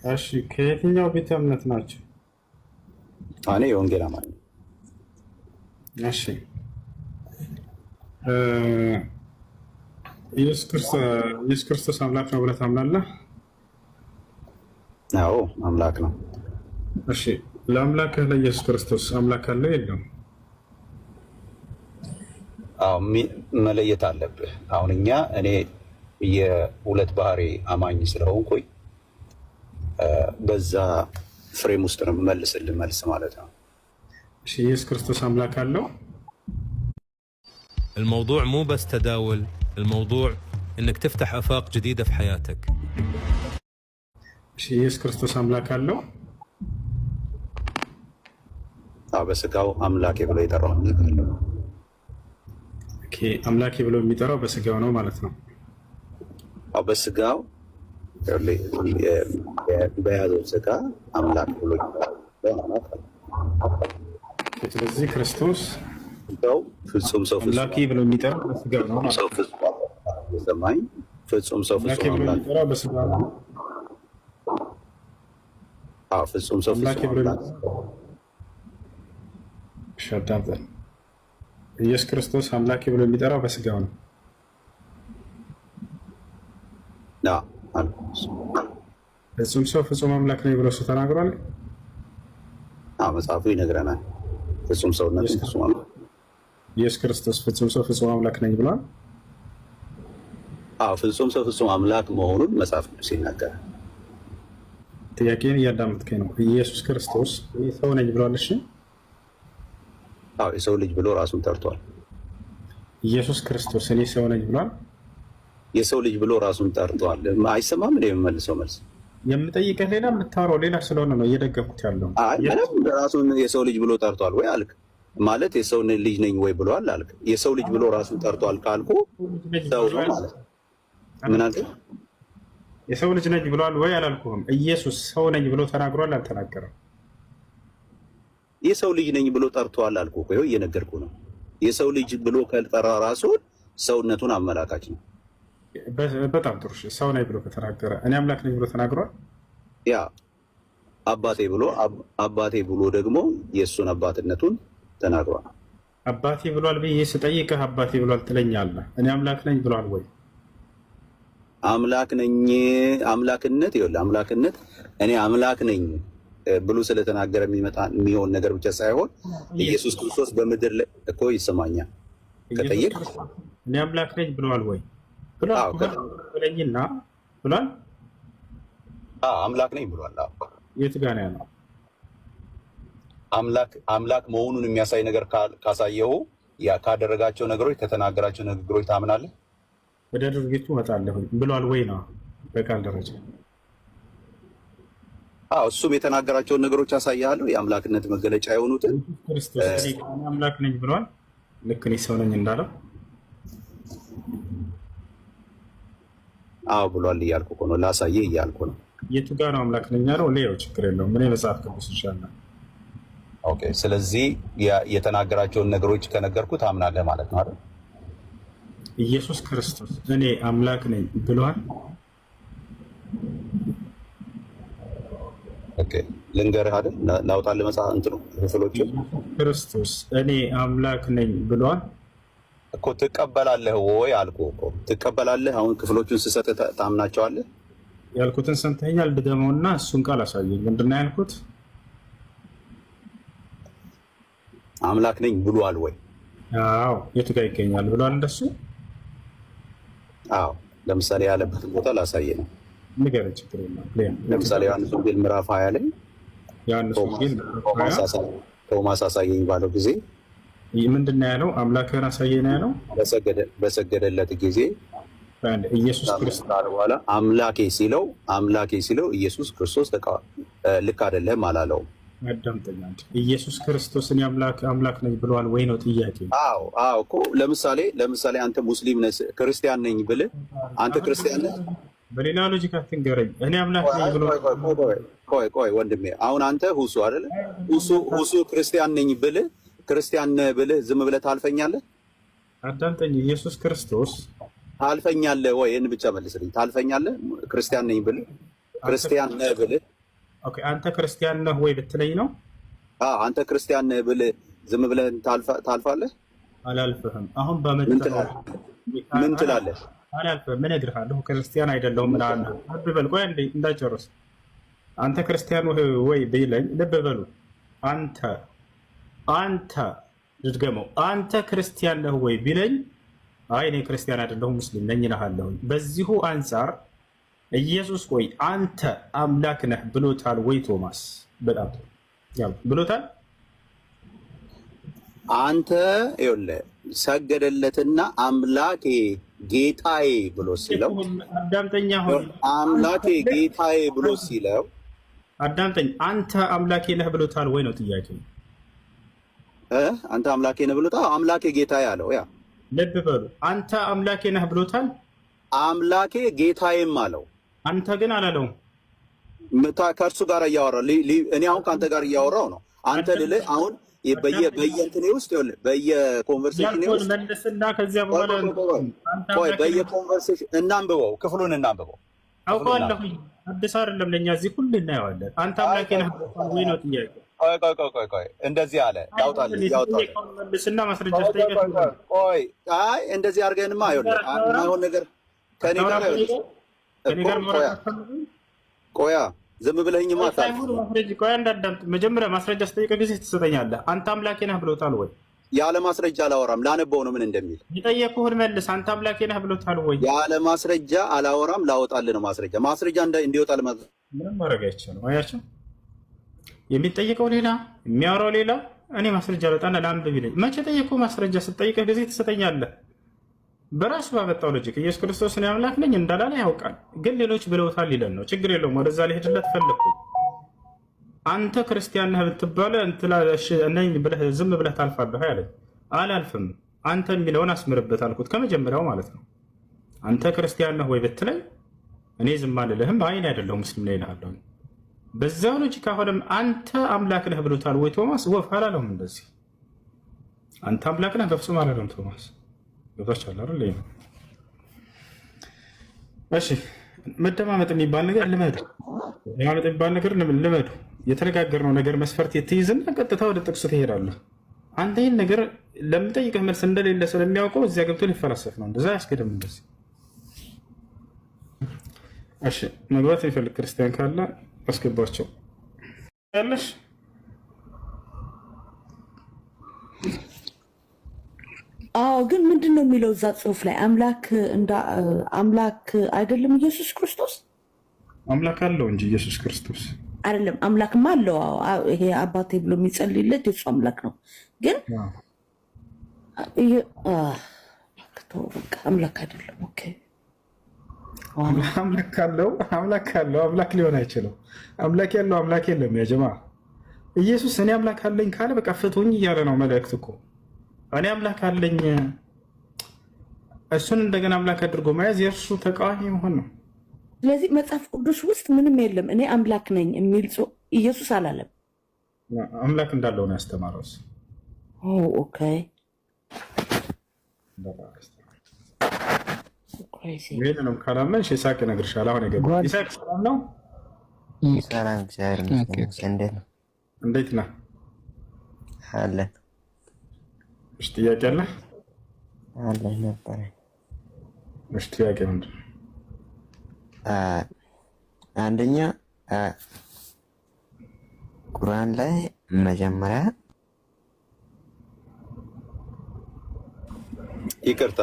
እሺ ከየትኛው ቤተ እምነት ናቸው? እኔ የወንጌል አማኝ ነኝ። እሺ እ ኢየሱስ ክርስቶስ አምላክ ነው ብለህ ታምናለህ? አዎ አምላክ ነው። እሺ ለአምላክህ ለኢየሱስ ክርስቶስ አምላክ አለው የለውም? አዎ መለየት አለብህ። አሁን እኔ የሁለት ባህሪ አማኝ ስለሆንኩኝ በዛ ፍሬም ውስጥ ነው የምመልስልህ መልስ ማለት ነው። እሺ ኢየሱስ ክርስቶስ አምላክ አለው? الموضوع مو بس تداول، الموضوع انك تفتح افاق جديده في حياتك. እሺ ኢየሱስ ክርስቶስ አምላክ አለው? አዎ በስጋው አምላኬ ብሎ የጠራው አምላክ አለው። ኦኬ አምላኬ ብሎ የሚጠራው በስጋው ነው ማለት ነው። አዎ በስጋው በያዘው ስጋ አምላክ ብሎ ስለዚህ ክርስቶስ ፍጹም ሰው አምላኬ ብሎ የሚጠራው በስጋው ነው ማለት ነው። ሰማኝ ፍጹም ሰው አምላኬ ብሎ የሚጠራው በስጋው ነው። አዎ ፍጹም ሰው አምላኬ ብሎ ሸዳንተን ኢየሱስ ክርስቶስ አምላኬ ብሎ የሚጠራው በስጋው ነው። ፍጹም ሰው ፍጹም አምላክ ነኝ ብሎ እሱ ተናግሯል። መጽሐፉ ይነግረናል። ፍጹም ሰውነት ፍጹም አምላክ ኢየሱስ ክርስቶስ ፍጹም ሰው ፍጹም አምላክ ነኝ ብሏል። ፍጹም ሰው ፍጹም አምላክ መሆኑን መጽሐፍ ቅዱስ ይናገራል። ጥያቄን እያዳመጥከኝ ነው? ኢየሱስ ክርስቶስ ሰው ነኝ ብሏል። እሺ የሰው ልጅ ብሎ ራሱን ጠርቷል። ኢየሱስ ክርስቶስ እኔ ሰው ነኝ ብሏል። የሰው ልጅ ብሎ ራሱን ጠርቷል። አይሰማም እንደ የምመልሰው መልስ የምጠይቅህ ሌላ የምታወራው ሌላ ስለሆነ ነው እየደገፍኩት ያለው። ራሱን የሰው ልጅ ብሎ ጠርቷል ወይ አልክ ማለት የሰው ልጅ ነኝ ወይ ብሏል አልክ። የሰው ልጅ ብሎ ራሱን ጠርቷል ካልኩ ሰው ነው ማለት ምን አልክ? የሰው ልጅ ነኝ ብሏል ወይ አላልኩህም። ኢየሱስ ሰው ነኝ ብሎ ተናግሯል አልተናገረም? የሰው ልጅ ነኝ ብሎ ጠርቷል አልኩ እኮ ይኸው እየነገርኩህ ነው። የሰው ልጅ ብሎ ከጠራ ራሱን ሰውነቱን አመላካች ነው። በጣም ጥሩ። ሰው ነኝ ብሎ ከተናገረ እኔ አምላክ ነኝ ብሎ ተናግሯል። ያ አባቴ ብሎ ደግሞ የእሱን አባትነቱን ተናግሯል። አባቴ ብሏል ብዬ ስጠይቅህ አባቴ ብሏል ትለኛለህ። እኔ አምላክ ነኝ ብሏል ወይ? አምላክ ነኝ አምላክነት ይኸውልህ አምላክነት እኔ አምላክ ነኝ ብሎ ስለተናገረ የሚሆን ነገር ብቻ ሳይሆን ኢየሱስ ክርስቶስ በምድር ላይ እኮ ይሰማኛል ከጠየቅ እኔ አምላክ ነኝ ብሏል ወይ? ብለኝና ብሏል። አምላክ ነኝ ብሏል። የት ጋር ነው ያለው? አምላክ መሆኑን የሚያሳይ ነገር ካሳየው ካደረጋቸው ነገሮች ከተናገራቸው ንግግሮች ታምናለህ? ወደ ድርጊቱ እመጣለሁ ብሏል ወይ ነው በቃል ደረጃ? እሱም የተናገራቸውን ነገሮች ያሳያለሁ የአምላክነት መገለጫ የሆኑትን ክርስቶስ አምላክ ነኝ ብሏል። ልክ እኔ ሰው ነኝ እንዳለው ብሏል እያልኩ እኮ ነው። ላሳየህ እያልኩ ነው። የቱ ጋር ነው አምላክ ነኝ ያለው? ሌላው ችግር የለውም። ምን መጽሐፍ ቅዱስ ይሻላል። ኦኬ ስለዚህ የተናገራቸውን ነገሮች ከነገርኩት አምናለህ ማለት ነው አይደል? ኢየሱስ ክርስቶስ እኔ አምላክ ነኝ ብሏል። ኦኬ ልንገርህ አይደል? ላውጣልህ መጽሐፍ እንትኑ ክፍሎችን ክርስቶስ እኔ አምላክ ነኝ ብሏል እኮ ትቀበላለህ ወይ አልኩህ እኮ ትቀበላለህ። አሁን ክፍሎቹን ስሰጥ ታምናቸዋለህ? ያልኩትን ሰምተኸኛል። ድገመውና እሱን ቃል አሳየኝ። ምንድን ነው ያልኩት? አምላክ ነኝ ብሏል ወይ? አዎ የቱ ጋር ይገኛል ብሏል እንደሱ? ለምሳሌ ያለበትን ቦታ ላሳየህ ነው። ንገረኝ፣ ችግር የለም። ለምሳሌ ዮሐንስ ወንጌል ምዕራፍ 20 ላይ ቶማስ አሳየኝ ባለው ጊዜ ምንድን ነው ያለው? አምላክህን አሳየኝ ነው ያለው። በሰገደለት ጊዜ ኢየሱስ ክርስቶስ በኋላ አምላኬ ሲለው ኢየሱስ ክርስቶስ ልክ አይደለም አላለውም። አዳምጠኝ። ኢየሱስ ክርስቶስን አምላክ ነኝ ብለዋል ወይ ነው ጥያቄ? እኮ ለምሳሌ አንተ ሙስሊም ነህ ክርስቲያን ነኝ ብልህ አንተ ክርስቲያን ነህ። በሌላ ሎጂክ አትንገረኝ። እኔ አምላክ ነኝ ብሎ ቆይ ወንድሜ፣ አሁን አንተ ሁሱ አይደለ? ሁሱ ክርስቲያን ነኝ ብልህ ዝም ብለህ ታልፈኛለህ? አዳምጠኝ። ኢየሱስ ክርስቶስ ታልፈኛለህ ወይ? ይህን ብቻ መልስልኝ። ታልፈኛለህ? ክርስቲያን ነኝ ብልህ ክርስቲያን ነህ ብልህ ኦኬ አንተ ክርስቲያን ነህ ወይ ብትለኝ ነው። አንተ ክርስቲያን ነህ ብለህ ዝም ብለህ ታልፋለህ? አላልፍህም። አሁን ምን ትላለህ? አላልፍህም። ምን እነግርሃለሁ? ክርስቲያን አይደለሁም እልሃለሁ። ልብ በል፣ ቆይ እንዳጨርስ። አንተ ክርስቲያን ወይ ቢለኝ ልብ በሉ። አንተ ልድገመው። አንተ ክርስቲያን ነህ ወይ ቢለኝ አይ እኔ ክርስቲያን አይደለሁም ሙስሊም ነኝ እልሃለሁ። በዚሁ አንጻር ኢየሱስ ወይ አንተ አምላክ ነህ ብሎታል ወይ ቶማስ? በጣም ያው ብሎታል። አንተ ይኸውልህ ሰገደለትና አምላኬ ጌታዬ ብሎ ሲለው አዳምጠኛ ሆይ አምላኬ ጌታዬ ብሎ ሲለው አዳምጠኝ። አንተ አምላኬ ነህ ብሎታል ወይ ነው ጥያቄ። አንተ አምላኬ ነህ ብሎታል። አምላኬ ጌታዬ አለው። ያ ልብ በሉ። አንተ አምላኬ ነህ ብሎታል። አምላኬ ጌታዬም አለው። አንተ ግን አላለውም። ከእርሱ ጋር እያወራ እኔ አሁን ከአንተ ጋር እያወራው ነው። አንተ ልልህ አሁን በየእንትኔ ውስጥ ይኸውልህ በየኮንቨርሴሽን ውስጥ መልስና ከዚያ በኋላ ቆይ በየኮንቨርሴሽን እናንብበው፣ ክፍሉን እናንብበው። አውቀዋለሁ። አዲስ አይደለም ለእኛ እዚህ ሁሉ እናየዋለን። አንተ አምላኬ ነህ ወይ ነው ጥያቄ። ቆይ እንደዚህ አለ ያውጣልህ መልስና ማስረጃ ስጠይቀህ ቆይ አይ እንደዚህ አድርገንማ ይኸውልህ የማይሆን ነገር ከኔ ጋር ቆያ ዝም ብለህኝማ ቆይ እንዳዳምጥ። መጀመሪያ ማስረጃ ስጠይቀህ ጊዜ ትሰጠኛለህ። አንተ አምላኬ ነህ ብሎታል ወይ? ያለ ማስረጃ አላወራም። ላነበው ነው ምን እንደሚል የጠየኩህን መልስ። አንተ አምላኬ ነህ ብሎታል ወይ? ያለ ማስረጃ አላወራም። ላወጣልህ ነው ማስረጃ እንዲወጣ ለማድረግ ምንም ማድረግ አይቻልም። አያቸው የሚጠየቀው ሌላ የሚያወራው ሌላ። እኔ ማስረጃ በጣም ለአንብብ ይለኝ። መቼ ጠየኩህ? ማስረጃ ስጠይቀህ ጊዜ ትሰጠኛለህ። በራሱ ባመጣው ሎጂክ ኢየሱስ ክርስቶስ እኔ አምላክ ነኝ እንዳላለ ያውቃል፣ ግን ሌሎች ብለውታል ሊለን ነው። ችግር የለውም። ወደዛ ሊሄድለት ፈለግኩኝ። አንተ ክርስቲያን ነህ ብትባለ ነኝ ብለህ ዝም ብለህ ታልፋለህ ያለኝ። አላልፍም። አንተ የሚለውን አስምርበት አልኩት፣ ከመጀመሪያው ማለት ነው። አንተ ክርስቲያን ነህ ወይ ብትለኝ እኔ ዝም አልልህም። አይን አይደለሁ ሙስሊም ነኝ እልሃለሁ። በዛው ሎጂክ አሁንም አንተ አምላክ ነህ ብሎታል ወይ ቶማስ? ወፍ አላለውም። እንደዚህ አንተ አምላክ ነህ በፍጹም አላለውም ቶማስ። ገብቷችኋል አይደል? እሺ መደማመጥ የሚባል ነገር ልመዱ። መደማመጥ የሚባል ነገር ልመዱ። የተነጋገርነው ነገር መስፈርት የትይዝና ቀጥታ ወደ ጥቅሱ ትሄዳለህ። አንተ ይህን ነገር ለምጠይቅህ መልስ እንደሌለ ስለሚያውቀው እዚያ ገብቶ ሊፈላሰፍ ነው። እንደዛ አያስገድም። እንደዚህ እሺ መግባት የሚፈልግ ክርስቲያን ካለ አስገባቸው ያለሽ ግን ምንድን ነው የሚለው እዛ ጽሁፍ ላይ? አምላክ አይደለም ኢየሱስ ክርስቶስ? አምላክ አለው እንጂ ኢየሱስ ክርስቶስ አይደለም። አምላክማ አለው። ይሄ አባቴ ብሎ የሚጸልይለት የሱ አምላክ ነው። ግን አምላክ አይደለም። ኦኬ አምላክ አለው። አምላክ ሊሆን አይችልም። አምላክ ያለው አምላክ የለም። ያ ጀማ ኢየሱስ እኔ አምላክ አለኝ ካለ በቃ ፍቱኝ እያለ ነው መልእክት እኮ። እኔ አምላክ አለኝ እሱን እንደገና አምላክ አድርጎ መያዝ የእርሱ ተቃዋሚ መሆን ነው። ስለዚህ መጽሐፍ ቅዱስ ውስጥ ምንም የለም እኔ አምላክ ነኝ የሚል ኢየሱስ አላለም። አምላክ እንዳለው ነው ያስተማረው። ኦኬ ይህንንም ካላመንሽ ይስሐቅ ይነግርሻል። አሁን የገባው ይስሐቅ ሰላም ነው? ሰላም እግዚአብሔር ይመስገን። እንዴት ነህ? አለን። እሺ ጥያቄ አለ? አለን ነበረ። እሺ ጥያቄ ምንድን ነው? አንደኛ ቁርአን ላይ መጀመሪያ ይቅርታ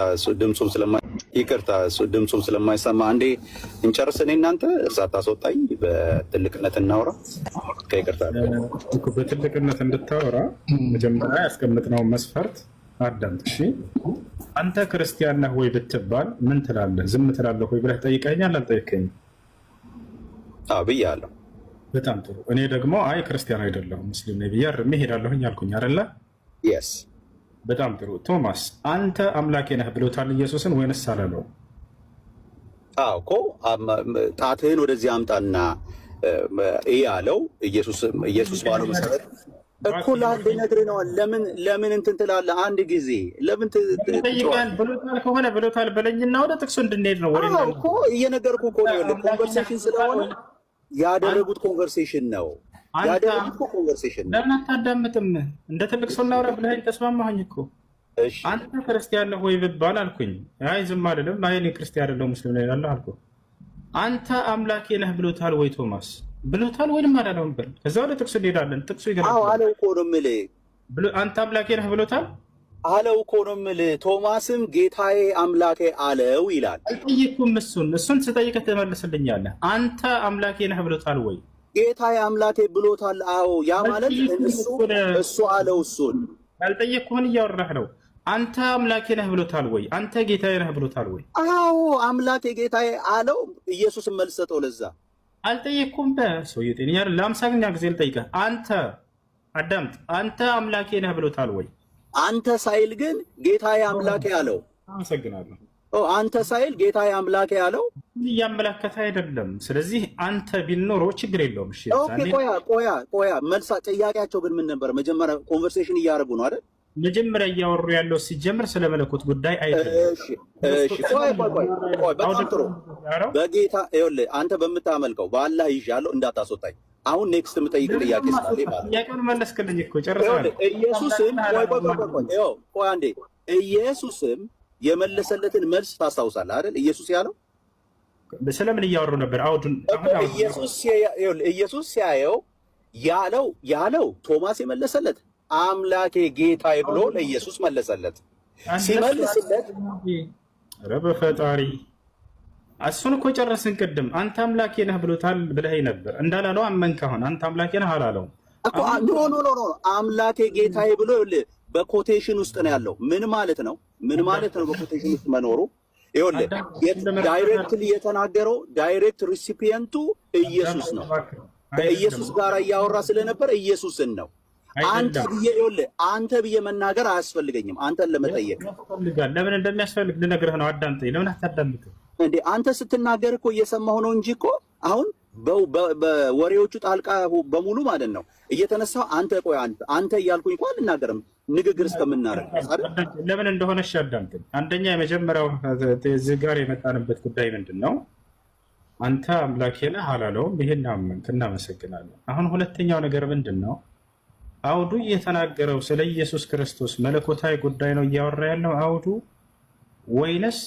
እሱ ድምፁም ስለማይሰማ አንዴ እንጨርስ። እኔ እናንተ እሳት አስወጣኝ። በትልቅነት እናውራ። ከይቅርታ በትልቅነት እንድታወራ መጀመሪያ ያስቀምጥነው መስፈርት አዳምጥ። እሺ አንተ ክርስቲያን ነህ ወይ ብትባል ምን ትላለህ? ዝም ትላለህ ወይ ብለህ ጠይቀኛል። አልጠይቀኝም? ብያለሁ። በጣም ጥሩ። እኔ ደግሞ አይ ክርስቲያን አይደለሁም ሙስሊም ነኝ ብዬ እርሜ ሄዳለሁኝ አልኩኝ አይደለ? የስ በጣም ጥሩ። ቶማስ አንተ አምላኬ ነህ ብሎታል ኢየሱስን ወይንስ አላለው? እኮ ጣትህን ወደዚህ አምጣና ይህ አለው። ኢየሱስ ባለው መሰረት እኮ ለአንድ ነግሬህ ነው። ለምን እንትን ትላለህ? አንድ ጊዜ ለምን ብሎታል ከሆነ ብሎታል በለኝና ወደ ጥቅሱ እንድንሄድ ነው። እኮ እየነገርኩህ እኮ ነው። ኮንቨርሴሽን ስለሆነ ያደረጉት ኮንቨርሴሽን ነው። ያደረጉት ኮንቨርሴሽን ነው። ለምን አታዳምጥም? እንደ ትልቅ ሰው እናውራ ብለኸኝ ተስማማኸኝ እኮ። አንተ ክርስቲያን ነህ ወይ ብባል አልኩኝ። አይ ዝም አልልም። አይ እኔ ክርስቲያን አይደለሁም ሙስሊም ነኝ እላለሁ አልኩህ። አንተ አምላኬ ነህ ብሎታል ወይ ቶማስ? ብሎታል ወይም አላለውም? በል ከዛ ወደ ጥቅሱ እንሄዳለን። ጥቅሱ ይገርማል። አዎ አለው እኮ ነው የምልህ። አንተ አምላኬ ነህ ብሎታል አለው እኮ ነው የምልህ። ቶማስም ጌታዬ አምላኬ አለው ይላል። አልጠየቅኩም። እሱን ስጠይቅህ ትመልስልኛለህ። አንተ አምላኬ ነህ ብሎታል ወይ? ጌታዬ አምላኬ ብሎታል። አዎ ያ ማለት እሱ አለው። እሱን ያልጠየቅኩህን እያወራህ ነው። አንተ አምላኬ ነህ ብሎታል ወይ? አንተ ጌታዬ ነህ ብሎታል ወይ? አዎ አምላኬ ጌታዬ አለው። ኢየሱስን መልስ ሰጠው። ለዛ አልጠየቅኩም። በሰውዬ ጤነኛ ለአምሳኛ ጊዜ ልጠይቅህ። አንተ አዳምጥ። አንተ አምላኬ ነህ ብሎታል ወይ? አንተ ሳይል ግን ጌታዬ አምላኬ አለው። አመሰግናለሁ። አንተ ሳይል ጌታዬ አምላኬ አለው። እያመላከተ አይደለም። ስለዚህ አንተ ቢኖሮ ችግር የለውም። እሺ ቆያ መልሳ ጥያቄያቸው ግን ምን ነበር? መጀመሪያ ኮንቨርሴሽን እያደረጉ ነው አይደል? መጀመሪያ እያወሩ ያለው ሲጀምር ስለ መለኮት ጉዳይ አይደለም። ቆይ በጣም ጥሩ። በጌታ ይኸውልህ፣ አንተ በምታመልከው በአላህ ይዣለሁ እንዳታስወጣኝ። አሁን ኔክስት የምጠይቅ ጥያቄ ስላለ ማለት ጥያቄውን መለስክልኝ እኮ ጨርሰናል። ኢየሱስም ቆይ አንዴ፣ ኢየሱስም የመለሰለትን መልስ ታስታውሳለህ አይደል? ኢየሱስ ያለው ስለምን እያወሩ ነበር? አውዱን ኢየሱስ ሲያየው ያለው ቶማስ የመለሰለት አምላኬ ጌታዬ ብሎ ለኢየሱስ መለሰለት። ሲመልስለት ኧረ በፈጣሪ እሱን እኮ ጨረስን ቅድም። አንተ አምላኬ ነህ ብሎታል ብለኸኝ ነበር። እንዳላለው አመንክ። አሁን አንተ አምላኬ ነህ አላለውም እኮ። ኖ አምላኬ ጌታዬ ብሎ በኮቴሽን ውስጥ ነው ያለው። ምን ማለት ነው? ምን ማለት ነው በኮቴሽን ውስጥ መኖሩ? ይኸውልህ ዳይሬክትሊ የተናገረው ዳይሬክት ሪሲፒየንቱ ኢየሱስ ነው። ከኢየሱስ ጋር እያወራ ስለነበር ኢየሱስን ነው። አንተ ብዬ መናገር አያስፈልገኝም። አንተን ለመጠየቅ ለምን እንደሚያስፈልግ ልነግርህ ነው። አዳምጠኝ። ለምን አታዳምጥም እንዴ? አንተ ስትናገር እኮ እየሰማሁ ነው እንጂ እኮ አሁን በወሬዎቹ ጣልቃ በሙሉ ማለት ነው እየተነሳው አንተ እያልኩኝ እኮ አልናገርም ንግግር እስከምናደርግ ለምን እንደሆነ እሺ አዳምጠኝ። አንደኛ የመጀመሪያው እዚህ ጋር የመጣንበት ጉዳይ ምንድን ነው? አንተ አምላኬ ነህ አላለውም። ይሄን አመንክ፣ እናመሰግናለን። አሁን ሁለተኛው ነገር ምንድን ነው? አውዱ እየተናገረው ስለ ኢየሱስ ክርስቶስ መለኮታዊ ጉዳይ ነው እያወራ ያለው አውዱ፣ ወይንስ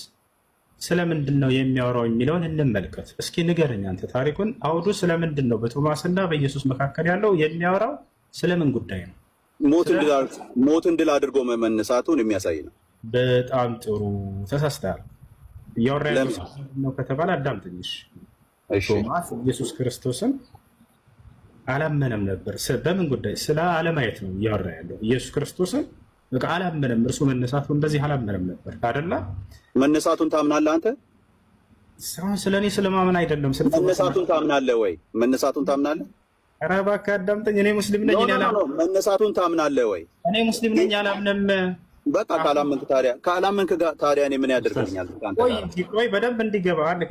ስለምንድን ነው የሚያወራው የሚለውን እንመልከት። እስኪ ንገረኝ አንተ ታሪኩን። አውዱ ስለምንድን ነው በቶማስና በኢየሱስ መካከል ያለው የሚያወራው ስለምን ጉዳይ ነው? ሞትን ድል አድርጎ መነሳቱን የሚያሳይ ነው። በጣም ጥሩ ተሳስተሃል። እያወራ ያለው ነው ከተባለ አዳምጥኝሽ። ቶማስ ኢየሱስ ክርስቶስን አላመነም ነበር። በምን ጉዳይ? ስለ አለማየት ነው እያወራ ያለው። ኢየሱስ ክርስቶስን በቃ አላመነም። እርሱ መነሳቱ እንደዚህ አላመነም ነበር አይደለ? መነሳቱን ታምናለህ አንተ? ስለ እኔ ስለማመን አይደለም። መነሳቱን ታምናለህ ወይ? መነሳቱን ታምናለህ? ኧረ እባክህ አዳምጠኝ። እኔ ሙስሊም ነኝ። መነሳቱን ታምናለህ ወይ? እኔ ሙስሊም ነኝ፣ አላምንም። በቃ ካላመንክ ታዲያ እኔ ምን ያደርግልኛል? ቆይ በደንብ እንዲገባ አለ።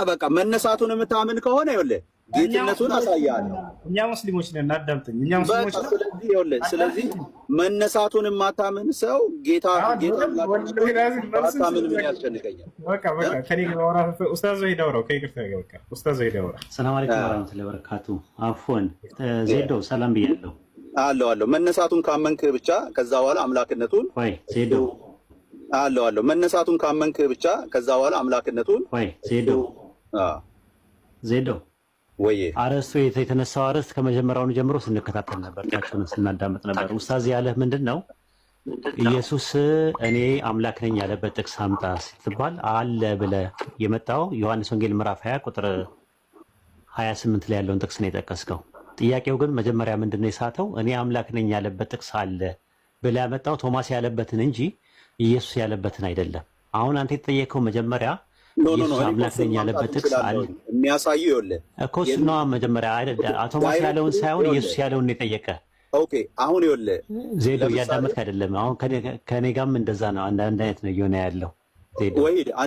በቃ መነሳቱን የምታምን ከሆነ ይኸውልህ ጌትነቱን አሳያለሁ። እኛ ሙስሊሞች ነን፣ አዳምጠኝ። እኛ ሙስሊሞች ነን። ስለዚህ መነሳቱን የማታምን ሰው ጌታ ማታምን ምን ያስጨንቀኛል? በቃ ከኔ ጋር ኡስታዝ ሄዳውራው ከይቅርታ ጋር በቃ ኡስታዝ ሄዳውራ። ሰላም አለይኩም ወራህመቱላሂ ወበረካቱ። አፎን ዜዶ ሰላም ብያለሁ። አለው መነሳቱን ካመንክ ብቻ ከዛ በኋላ አምላክነቱን ወይ ዜዶ አለው መነሳቱን ካመንክ ብቻ ከዛ በኋላ አምላክነቱን ወይ ዜዶ ወይ አረስቱ የተነሳው አረስት ከመጀመሪያውኑ ጀምሮ ስንከታተል ነበር፣ ታችሁን ስናዳምጥ ነበር። ኡስታዝ ያለህ ምንድነው? ኢየሱስ እኔ አምላክ ነኝ ያለበት ጥቅስ አምጣ ስትባል አለ ብለህ የመጣው ዮሐንስ ወንጌል ምዕራፍ 20 ቁጥር 28 ላይ ያለውን ጥቅስ ነው የጠቀስከው። ጥያቄው ግን መጀመሪያ ምንድነው የሳተው? እኔ አምላክ ነኝ ያለበት ጥቅስ አለ ብለህ ያመጣው ቶማስ ያለበትን እንጂ ኢየሱስ ያለበትን አይደለም። አሁን አንተ የተጠየቀው መጀመሪያ ኢየሱስ አምላክ ነኝ ያለበት ጥቅስ አለ የሚያሳየው ይኸውልህ እኮ እሱ ነው መጀመሪያ አይደል? ቶማስ ያለውን ሳይሆን ኢየሱስ ያለውን ነው የጠየቀህ። ኦኬ አሁን ይኸውልህ ዜዶ እያዳመጥክ አይደለም። አሁን ከኔ ጋርም እንደዛ ነው፣ አንድ አይነት ነው እየሆነ ያለው። ዜዶ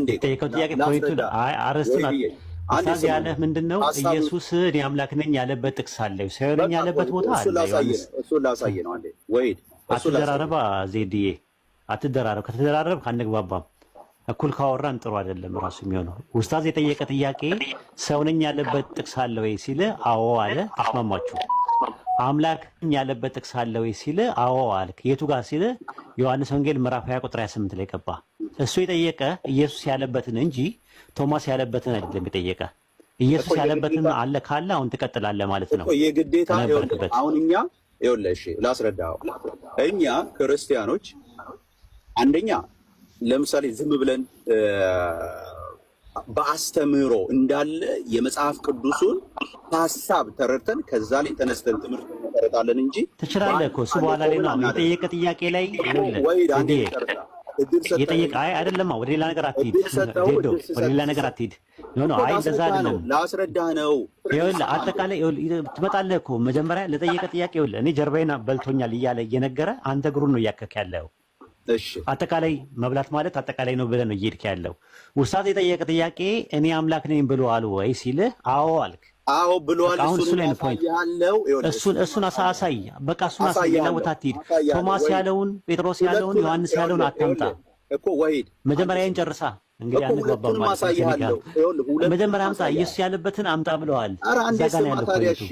የጠየቀው ጥያቄ ፖይንቱን አረስቱን ኡስታዝ ያለህ ምንድነው? ኢየሱስ እኔ አምላክ ነኝ ያለበት ጥቅስ አለ ሳይሆን ያለበት ቦታ አለ። እሱ ላሳየ ነው አንዴ። ወይድ አትደራረባ ዜድዬ፣ አትደራረብ። ከተደራረብ አንግባባም። እኩል ካወራን ጥሩ አይደለም ራሱ የሚሆነው። ኡስታዝ የጠየቀ ጥያቄ ሰው ነኝ ያለበት ጥቅስ አለ ወይ ሲል አዎ አለ። ተስማማችሁ? አምላክ ነኝ ያለበት ጥቅስ አለ ወይ ሲል አዎ አልክ። የቱ ጋር ሲል ዮሐንስ ወንጌል ምዕራፍ 20 ቁጥር 28 ላይ ገባ። እሱ የጠየቀ ኢየሱስ ያለበትን እንጂ ቶማስ ያለበትን አይደለም የጠየቀ። ኢየሱስ ያለበትን አለ ካለ አሁን ትቀጥላለህ ማለት ነው። የግዴታ አሁን እኛ ይኸውልህ፣ እሺ ላስረዳው። እኛ ክርስቲያኖች አንደኛ ለምሳሌ ዝም ብለን በአስተምህሮ እንዳለ የመጽሐፍ ቅዱስን ሐሳብ ተረድተን ከዛ ላይ ተነስተን ትምህርት እንመረጣለን እንጂ ትችላለህ እኮ እሱ በኋላ ላይ ነው የጠየቀ ጥያቄ ላይ የጠየቀ አይደለም። ወደ ሌላ ነገር አትሂድ፣ ወደ ሌላ ነገር አትሂድ። አይ እንደዛ አይደለም፣ ላስረዳህ ነው። ይኸውልህ አጠቃላይ ትመጣለህ እኮ መጀመሪያ ለጠየቀ ጥያቄ ይኸውልህ እኔ ጀርባዬን በልቶኛል እያለ እየነገረ አንተ እግሩን ነው እያከክ ያለው። እሺ አጠቃላይ መብላት ማለት አጠቃላይ ነው ብለህ ነው እየሄድክ ያለው። ኡስታዝ የጠየቀ ጥያቄ እኔ አምላክ ነኝ ብሎአል ወይ ሲልህ አዎ አልክ። አዎ ብሎአል። እሱን አሳይ፣ በቃ እሱን አሳይ። ሌላ ቦታ አትሂድ። ቶማስ ያለውን፣ ጴጥሮስ ያለውን፣ ዮሐንስ ያለውን አታምጣ እኮ ወሂድ። መጀመሪያ እንጨርሳ እንግዲህ አንግባባም ማለት ነው። መጀመሪያ አምጣ፣ ኢየሱስ ያለበትን አምጣ ብለዋል። እዛ ጋር ነው ያለው።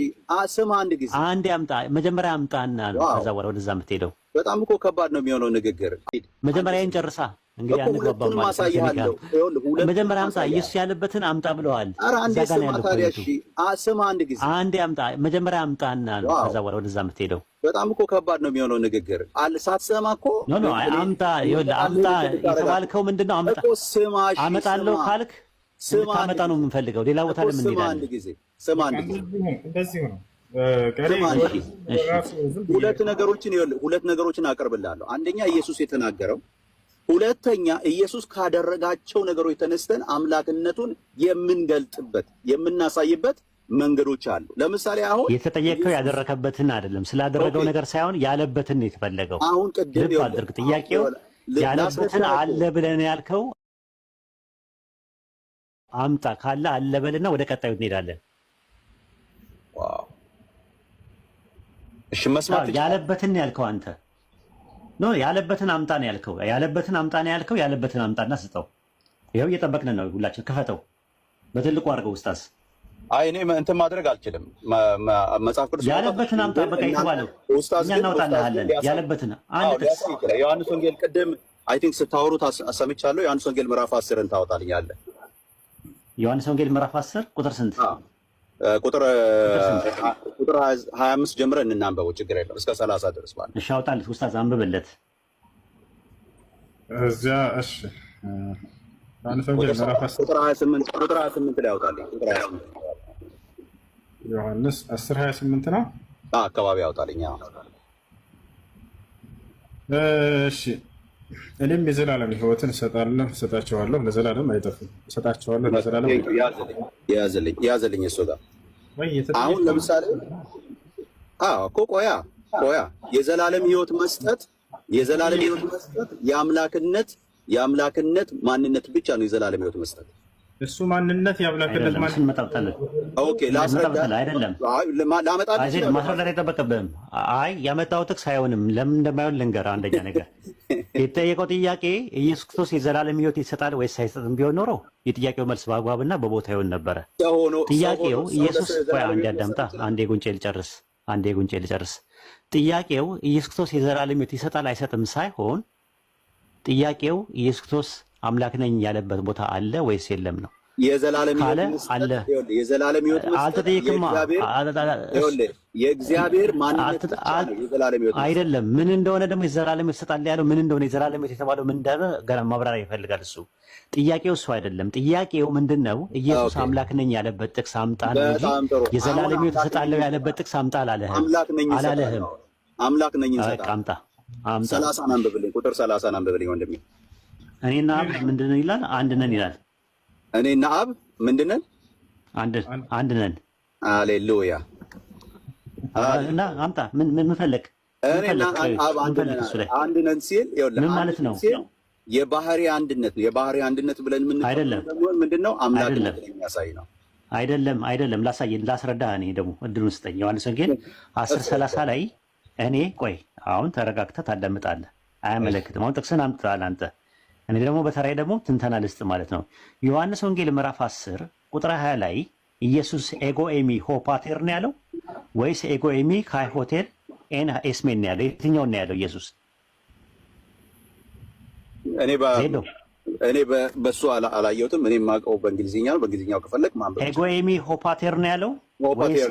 ስማ አንድ ጊዜ አንዴ አምጣ፣ መጀመሪያ አምጣና ነው ከዛ ወደዛ የምትሄደው። በጣም እኮ ከባድ ነው የሚሆነው ንግግር። መጀመሪያ እንጨርሳ እንግዲህ አንግባባም ማለት ነው። መጀመሪያ አምጣ፣ ኢየሱስ ያለበትን አምጣ ብለዋል። እዛ ጋር ነው ያለው። ስማ አንድ ጊዜ አንዴ አምጣ፣ መጀመሪያ አምጣና ነው ከዛ ወደዛ የምትሄደው። በጣም እኮ ከባድ ነው የሚሆነው ንግግር። ሳትሰማ እኮ ኖ አምጣ፣ ይኸውልህ አምጣ የተባልከው ምንድነው? አመጣለሁ ካልክ ታመጣ ነው የምንፈልገው። ሌላ ቦታ ለምን እንሄዳለን? ስማ አንድ ጊዜ እንደዚሁ ነው። ሁለት ነገሮችን አቀርብልሃለሁ። አንደኛ ኢየሱስ የተናገረው፣ ሁለተኛ ኢየሱስ ካደረጋቸው ነገሮች ተነስተን አምላክነቱን የምንገልጥበት የምናሳይበት መንገዶች አሉ። ለምሳሌ አሁን የተጠየቀው ያደረከበትን አይደለም ስላደረገው ነገር ሳይሆን ያለበትን ነው የተፈለገው። አሁን ቅድም ልብ አድርግ፣ ጥያቄው ያለበትን አለ ብለን ያልከው አምጣ ካለ አለ በልና ወደ ቀጣዩ እንሄዳለን። ዋው እሺ፣ መስማት ያለበትን ያልከው አንተ ነው። ያለበትን አምጣ ነው ያልከው። ያለበትን አምጣ ነው ያልከው። ያለበትን አምጣና ስጠው። ይኸው እየጠበቅን ነው ሁላችን። ክፈተው በትልቁ አድርገው ኡስታዝ። አይ እኔ እንትን ማድረግ አልችልም። መጽሐፍ ቅዱስ ያለበትን አምጣ በቃ የተባለው እኛ እናውጣልሃለን። ያለበትን አንድ ጥቅስ ዮሐንስ ወንጌል ቅድም አይ ቲንክ ስታወሩት ሰምቻለሁ። ዮሐንስ ወንጌል ምዕራፍ 10ን ታወጣልኛለህ። ዮሐንስ ወንጌል ምዕራፍ 10 ቁጥር ስንት? ቁጥር 25 ጀምረን እናንበበው፣ ችግር የለም እስከ 30 ድረስ ማለት። እሺ አውጣልህ ኡስታዝ፣ አንብብለት እዚያ። እሺ ዮሐንስ ወንጌል ምዕራፍ 10 ቁጥር 28 ላይ አውጣልኝ። ቁጥር 28 ዮሐንስ 10:28 ነው አካባቢ አውጣልኝ። እሺ እኔም የዘላለም ሕይወትን እሰጣቸዋለሁ፣ ለዘላለም አይጠፉም። እሰጣቸዋለሁ ለዘላለም ያዘልኝ እሱ ጋር አሁን ለምሳሌ እኮ ቆያ የዘላለም ሕይወት መስጠት የአምላክነት ማንነት ብቻ ነው። የዘላለም ሕይወት መስጠት እሱ ማንነት የአምላክነት ማንነት ኦኬ። ላስረዳ አይደለም ማስረዳት አይጠበቅብህም። አይ ያመጣው ጥቅስ አይሆንም። ለምን እንደማይሆን ልንገርህ። አንደኛ ነገር የተጠየቀው ጥያቄ ኢየሱስ ክርስቶስ የዘላለም ሕይወት ይሰጣል ወይስ አይሰጥም ቢሆን ኖሮ የጥያቄው መልስ በአግባብና በቦታ ይሆን ነበረ። ጥያቄው ኢየሱስ አንዴ አዳምጣ፣ አንዴ ጉንጬ ልጨርስ። ጥያቄው ኢየሱስ ክርስቶስ የዘላለም ሕይወት ይሰጣል አይሰጥም ሳይሆን ጥያቄው ኢየሱስ ክርስቶስ አምላክ ነኝ ያለበት ቦታ አለ ወይስ የለም ነው። የዘላለም ሕይወት አልተጠየቅም። የእግዚአብሔር ማንነት አይደለም። ምን እንደሆነ ደግሞ የዘላለም ሕይወት ይሰጣል ያለው ምን እንደሆነ የዘላለም ሕይወት የተባለው ምን እንደሆነ ገና ማብራሪያ ይፈልጋል እሱ። ጥያቄው እሱ አይደለም። ጥያቄው ምንድነው? ኢየሱስ አምላክ ነኝ ያለበት ጥቅስ አምጣ ነው እንጂ የዘላለም ሕይወት ይሰጣል ያለበት ጥቅስ አምጣ አላለህም። አምላክ ነኝ ይሰጣል። አምጣ 30 አንብብልኝ። ቁጥር 30 አንብብልኝ ወንድሜ። እኔና አብ ምንድነው ይላል? አንድ ነን ይላል። እኔና አብ ምንድነን? አንድ ነን። ሃሌሉያ። እና አምጣ ምን ፈለክ? እኔና አብ አንድ ነን ሲል ምን ማለት ነው? የባህሪ አንድነት ነው። የባህሪ አንድነት ብለን ምን ምንድነው? አምላክነት የሚያሳይ ነው። አይደለም። ላስረዳህ። እኔ ደግሞ እድሉን ስጠኝ። ዮሐንስ ወንጌል 10:30 ላይ እኔ ቆይ አሁን ተረጋግተህ ታዳምጣለህ። አያመለክትም። አሁን ጥቅስን አምጥተሃል አንተ። እኔ ደግሞ በተራይ ደግሞ ትንተና ልስጥ ማለት ነው። ዮሐንስ ወንጌል ምዕራፍ 10 ቁጥር 20 ላይ ኢየሱስ ኤጎ ኤሚ ሆ ፓቴር ነው ያለው ወይስ ኤጎ ኤሚ ካይ ሆቴል ኤን ኤስሜን ነው ያለው? የትኛውን ነው ያለው ኢየሱስ? እኔ በሱ አላየሁትም። እኔ የማውቀው በእንግሊዝኛ ነው። በእንግሊዝኛው ከፈለግ ማንበብ ኤጎ ኤሚ ሆ ፓቴር ነው ያለው ወይስ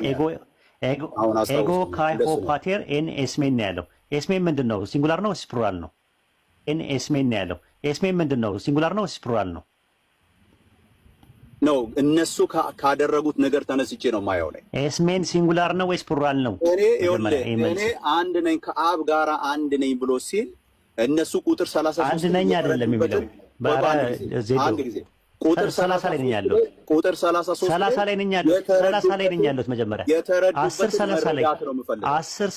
ኤጎ ካይ ሆ ፓቴር ኤን ኤስሜን ነው ያለው? ኤስሜን ምንድን ነው? ሲንጉላር ነው ወይስ ፕሉራል ነው? ኤን ኤስሜን ነው ያለው። ኤስሜን ምንድን ነው? ሲንጉላር ነው ወይስ ፕሉራል ነው? ነው እነሱ ካደረጉት ነገር ተነስቼ ነው ማየው ላይ ኤስሜን ሲንጉላር ነው ወይስ ፕሉራል ነው? እኔ አንድ ነኝ ከአብ ጋራ አንድ ነኝ ብሎ ሲል እነሱ ቁጥር 33 አንድ ነኝ አይደለም የሚለው ቁጥር 30 ላይ ነኝ ያለው። ቁጥር 33 ላይ ነኝ ያለው። 30 ላይ ነኝ ያለው። መጀመሪያ 10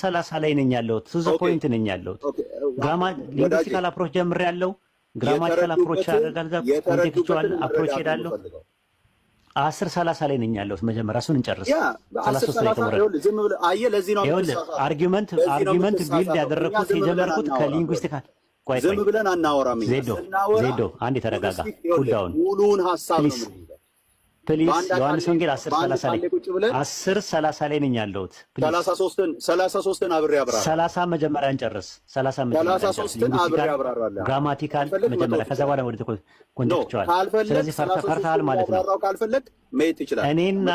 30 ላይ ነኝ ያለው። ቱ ዘ ፖይንት ነኝ ያለው። ሊንግዊስቲካል አፕሮች ጀምር ያለው ግራማቲካል አፕሮች አደርጋለሁ። ኮንቴክስቹዋል አፕሮች ሄዳለሁ። 10 30 ላይ ነኝ ያለው። መጀመሪያ እሱን እንጨርስ። 33 ላይ ተመረጠ። አርጊውመንት ቢልድ ያደረኩት የጀመርኩት ከሊንግዊስቲካል ዝም ብለን አናወራም። ዜዶ አንዴ ተረጋጋ። ኩል ዳውን ሙሉውን ሐሳብ ነው ፕሊዝ። ዮሐንስ ወንጌል 10:30 ላይ ነኝ ያለሁት። 33ን አብሬ አብራራ። 30 መጀመሪያ እንጨርስ። 33ን አብሬ አብራራለሁ። ግራማቲካል መጀመሪያ፣ ከዛ በኋላ ወደ ኮንቴክስቹዋል። ስለዚህ ፈርተሃል ማለት ነው። ካልፈለግ መሄድ ትችላለህ። እኔና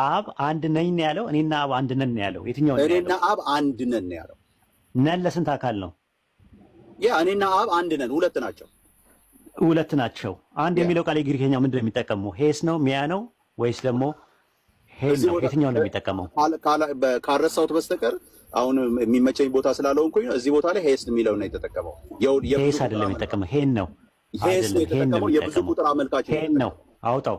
አብ አንድ ነኝ ነው ያለው። እኔና አብ አንድ ነን ነው ያለው። የትኛው ነው? እኔና አብ አንድ ነን ነው ያለው። ነን ለስንት አካል ነው? እኔና አብ አንድ ነን። ሁለት ናቸው። አንድ የሚለው ቃል የግሪክኛው ምንድን ነው የሚጠቀመው? ሄስ ነው ሚያ ነው ወይስ ደግሞ ሄል ነው? የትኛው ነው የሚጠቀመው? ካረሳሁት በስተቀር አሁን የሚመቸኝ ቦታ ስላልሆንኩኝ እዚህ ቦታ ላይ ሄስ የሚለው ነው የተጠቀመው። ሄስ አይደለም የሚጠቀመው፣ ሄን ነው። ሄስ ነው የተጠቀመው። የብዙ ቁጥር አመልካች ሄን ነው። አውጣው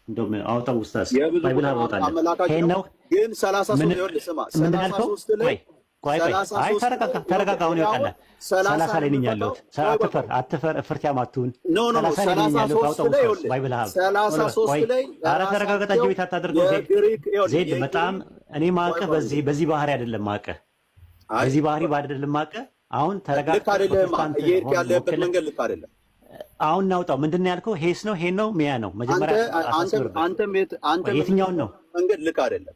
እንደውም አውጣው ኡስታዝ ባይብል አውጣለህ። ሄን ነው ግን 33 ይኸውልህ ስማ 33 ላይ ቆይ ተረጋጋ። አሁን ይወጣል። 30 ላይ ነኝ ያለሁት። አትፈር እፍርት ያማቱን 30 ላይ ነኝ ያለሁት። አውጣው ባይብል ሀብ 33 ላይ ኧረ ተረጋጋ። ታጅ ቤት አታድርገው ዜድ። በጣም እኔ ማቀህ በዚህ ባህሪ አይደለም ማቀህ፣ በዚህ ባህሪ አይደለም ማቀህ። አሁን ተረጋጋ። ልክ አይደለም። ያለበት መንገድ ልክ አይደለም። አሁን እናውጣው። ምንድን ነው ያልከው? ሄስ ነው ሄን ነው ሚያ ነው? መጀመሪያ አንተ የትኛውን ነው መንገድ ልክ አይደለም።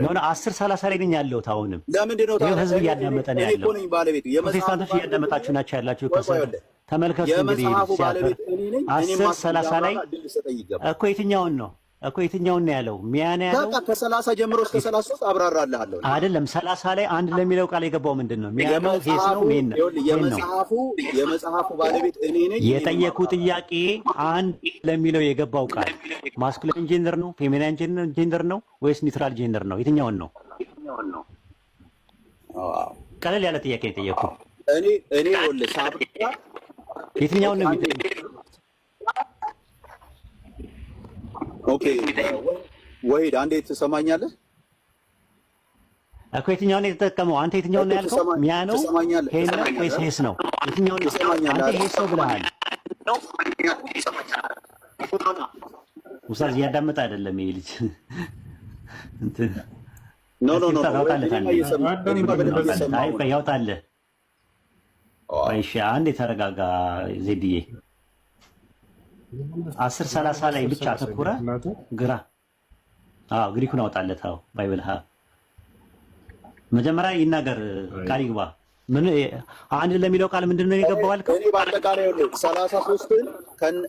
ሆነ 10:30 ላይ ነኝ ያለሁት። አሁንም ለምንድን ነው ህዝብ እያዳመጠ ነው ያለው? ፕሮቴስታንቶች እያዳመጣችሁ ናቸው ያላችሁ። ተመልከቱ እንግዲህ 10:30 ላይ እኮ የትኛውን ነው ያለው? ሚያ ነው ያለው። ከ30 ጀምሮ እስከ 33 አብራራልሃለሁ። አይደለም 30 ላይ አንድ ለሚለው ቃል የገባው ምንድን ነው? ሚያ ነው ሄስ ነው ሜን ነው? የመጽሐፉ ባለቤት እኔ ነኝ። የጠየቁ ጥያቄ አንድ ለሚለው የገባው ቃል ማስኩሊን ጄንደር ነው ፌሚናይን ጄንደር ነው ወይስ ኒውትራል ጄንደር ነው? የትኛውን ነው? ቀለል ያለ ጥያቄ ነው የጠየቁት። እኔ ወልህ ሳብራ የትኛውን ነው የሚጠይቁት? ኦኬ ወሂድ አንዴ ትሰማኛለህ እኮ የትኛውን ነው የተጠቀመው? አንተ የትኛውን ነው ያልከው? ሚያ ነው ሄን ነው ወይስ ሄስ ነው? የትኛውን ነው? አንተ ሄስ ነው ብለሃል። ኡስታዝ እያዳመጠ አይደለም ይሄ ልጅ። እንትን ያውጣልህ። እሺ አንዴ ተረጋጋ ዜድዬ። 10:30 ላይ ብቻ አተኩረ ግራ ግሪኩን አውጣለት። ባይብል መጀመሪያ ይናገር፣ ቃል ይግባ። ምን አንድ ለሚለው ቃል ምንድን ነው የገባው አልከው? እኔ በአጠቃላይ 33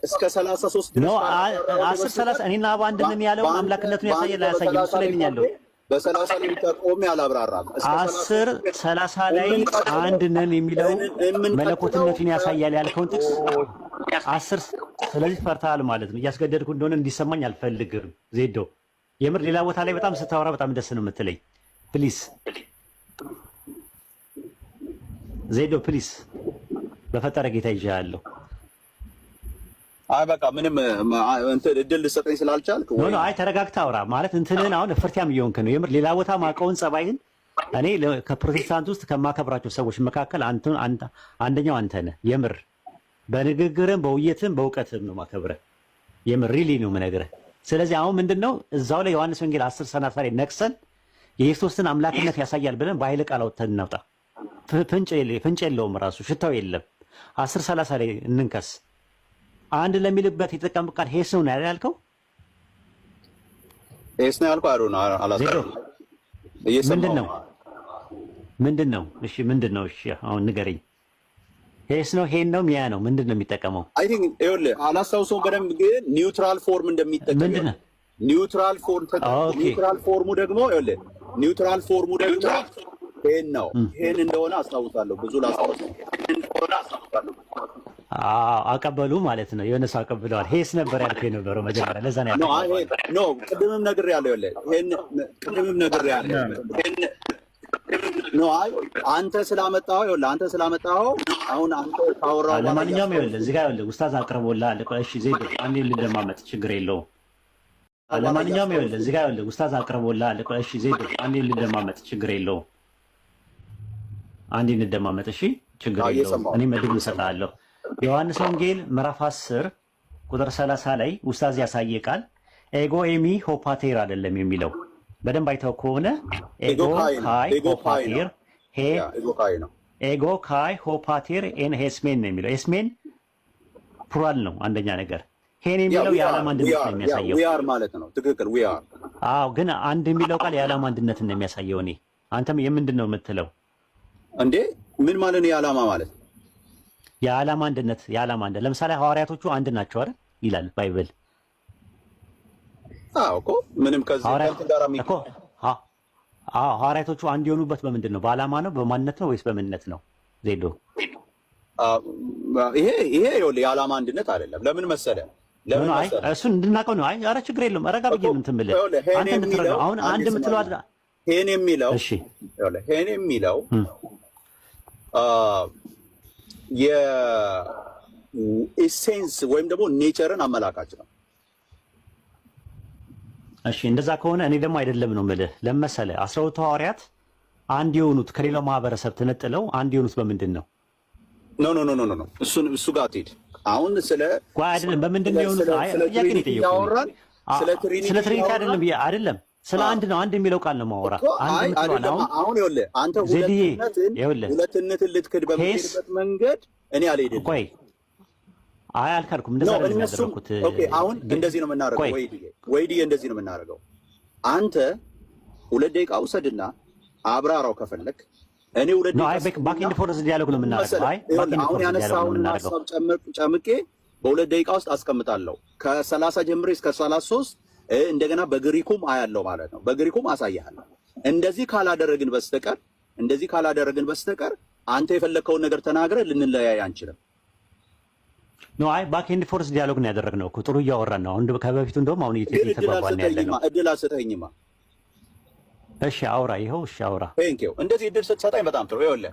እስከ 33 ነው 10:30 እኔና አብ አንድ ነን ያለው አምላክነቱን ያሳያል አያሳይም? እሱ ላይ ነኝ ያለው። በ30 ላይ ብቻ ቆሜ አላብራራም። 10:30 ላይ አንድ ነን የሚለው መለኮትነቱን ያሳያል ያልከውን ጥቅስ 10 ስለዚህ ፈርተሃል ማለት ነው። እያስገደድኩ እንደሆነ እንዲሰማኝ አልፈልግም ዜዶ። የምር ሌላ ቦታ ላይ በጣም ስታወራ በጣም ደስ ነው የምትለኝ። ፕሊስ ዜዶ ፕሊስ፣ በፈጠረ ጌታ ይዣለሁ። አይ በቃ ምንም እንትን እድል ልሰጠኝ ስላልቻልክ ኖ አይ ተረጋግተህ አውራ ማለት እንትንን አሁን እፍርቲያም እየሆንክ ነው። የምር ሌላ ቦታ ማውቀውን ጸባይህን እኔ ከፕሮቴስታንት ውስጥ ከማከብራቸው ሰዎች መካከል አንደኛው አንተ ነህ። የምር በንግግርም በውይይትም በእውቀትም ነው ማከብረህ። የምር ሪሊ ነው የምነግርህ። ስለዚህ አሁን ምንድነው እዛው ላይ ዮሐንስ ወንጌል 10:30 ላይ ነቅሰን የክርስቶስን አምላክነት ያሳያል ብለን በኃይለ ቃል አውጥተን እናውጣ። ፍንጭ የለውም፣ ራሱ ሽታው የለም። 10:30 ላይ እንንከስ። አንድ ለሚልበት የተጠቀምበት ቃል ሄስ ነው ያልከው? ሄስ ነው ያልከው? አሩን አላስቀረም። ምንድነው? እሺ ምንድነው? እሺ አሁን ንገረኝ። ሄስ ነው ሄን ነው ሚያ ነው ምንድነው የሚጠቀመው? አይ ቲንክ ይኸውልህ አላስታውሰውም በደንብ ግን ኒውትራል ፎርም እንደሚጠቀም ምንድነው? ኒውትራል ፎርሙ ደግሞ ይኸውልህ ኒውትራል ፎርሙ ደግሞ ሄን ነው። ሄን እንደሆነ አስታውሳለሁ። ብዙ ላስታውሰው እንደሆነ አስታውሳለሁ። አቀበሉ ማለት ነው። የሆነ ሰው አቀብለዋል። ሄስ ነበር ያልከው የነበረው መጀመሪያ። ለዛ ነው ያልከው። ኖ ቅድምም ነግሬያለሁ። ይኸውልህ ሄን ቅድምም ነግሬያለሁ። ኖ አይ አንተ ስላመጣኸው ይኸውልህ አንተ ስላመጣኸው አሁን አንተ ታወራው። ለማንኛውም ይኸውልህ እዚህ ጋር ይኸውልህ ኡስታዝ አቅርቦልሃል። እሺ ዜድ አንዴ ልደማመጥ ችግር የለውም። ለማንኛውም ይኸውልህ እዚህ ጋር ይኸውልህ ኡስታዝ አቅርቦልሃል። እሺ ዜድ አንዴ ልደማመጥ ችግር የለውም። አንዴ እንደማመጥ እሺ ችግር የለውም። እኔ መድብ እሰጥሃለሁ። ዮሐንስ ወንጌል ምዕራፍ 10 ቁጥር 30 ላይ ኡስታዝ ያሳየ ቃል ኤጎ ኤሚ ሆፓቴር አይደለም የሚለው በደንብ አይተው ከሆነ ኤጎ ካይ ሆፓቴር ኤጎ ካይ ሆፓቴር ኤን ሄስሜን ነው የሚለው። ሄስሜን ፕሉራል ነው አንደኛ ነገር። ሄን የሚለው የዓለም አንድነት ነው የሚያሳየው። ዊ አር ማለት ነው። ትክክል ዊ አር። አዎ ግን አንድ የሚለው ቃል የዓለም አንድነት ነው የሚያሳየው። እኔ አንተም የምንድን ነው የምትለው እንዴ? ምን ማለት ነው የዓላማ ማለት? የዓላማ አንድነት የዓላማ አንድነት ለምሳሌ ሐዋርያቶቹ አንድ ናቸው አይደል ይላል ባይብል። አዎ እኮ ምንም ከዚህ ጋር እኮ ሐዋርያቶቹ አንድ የሆኑበት በምንድን ነው? በዓላማ ነው በማንነት ነው ወይስ በምንነት ነው? ዜዶ ይሄ ይኸውልህ የዓላማ አንድነት አይደለም። ለምን መሰለህ? እሱን እንድናውቀው ነው። አይ ኧረ ችግር የለውም። ረጋ ብዬ ምን ትምልህ አንተ እንድትረዳው። አሁን አንድ የምትለው ሄን የሚለው እሺ ይኸውልህ ሄን የሚለው የኢሴንስ ወይም ደግሞ ኔቸርን አመላካች ነው። እሺ እንደዛ ከሆነ እኔ ደግሞ አይደለም ነው የምልህ። ለምን መሰለህ 12 ሐዋርያት አንድ የሆኑት ከሌላው ማህበረሰብ ተነጥለው አንድ የሆኑት በምንድን ነው? ኖ እሱ ጋር አትሄድ። አሁን ስለ አይደለም በምንድን ነው የሆኑት? አይ ጥያቄ ነው የጠየቁት። ስለ ትሪኒቲ አይደለም አይደለም ስለ አንድ ነው። አንድ የሚለው ቃል ነው ማወራ። አንድ ምትለው አሁን ይኸውልህ አንተ ሁለትነትን ልትክድ በምትሄድበት መንገድ እኔ አልሄድም። ቆይ አይ አልካልኩም። እንደዛ ነው የሚያደርጉት። ኦኬ አሁን እንደዚህ ነው የምናደርገው። ወይድዬ እንደዚህ ነው የምናደርገው። አንተ 2 ደቂቃ ውሰድና አብራራው ከፈለክ። እኔ 2 ደቂቃ ባክ ኤንድ ፎርዝ ዲያሎግ ነው የምናደርገው። አይ አሁን ያነሳውን ሐሳብ ጨምቄ በ2 ደቂቃ ውስጥ አስቀምጣለሁ። ከ30 ጀምሬ እስከ 33 እንደገና በግሪኩም አያለው ማለት ነው። በግሪኩም አሳያለሁ። እንደዚህ ካላደረግን በስተቀር አንተ የፈለከውን ነገር ተናግረህ ልንለያይ አንችልም። ኖ አይ ባክ ኤንድ ፎርስ ዲያሎግ ነው ያደረግነው እኮ ጥሩ እያወራን ነው። አሁን ከበፊቱ እንደውም አሁን እየተባባልን ያለነው እድል አትሰጠኝማ። እሺ አውራ ይኸው። እሺ አውራ። ቴንኪው። እንደዚህ እድል ስትሰጠኝ በጣም ጥሩ። ይኸውልህ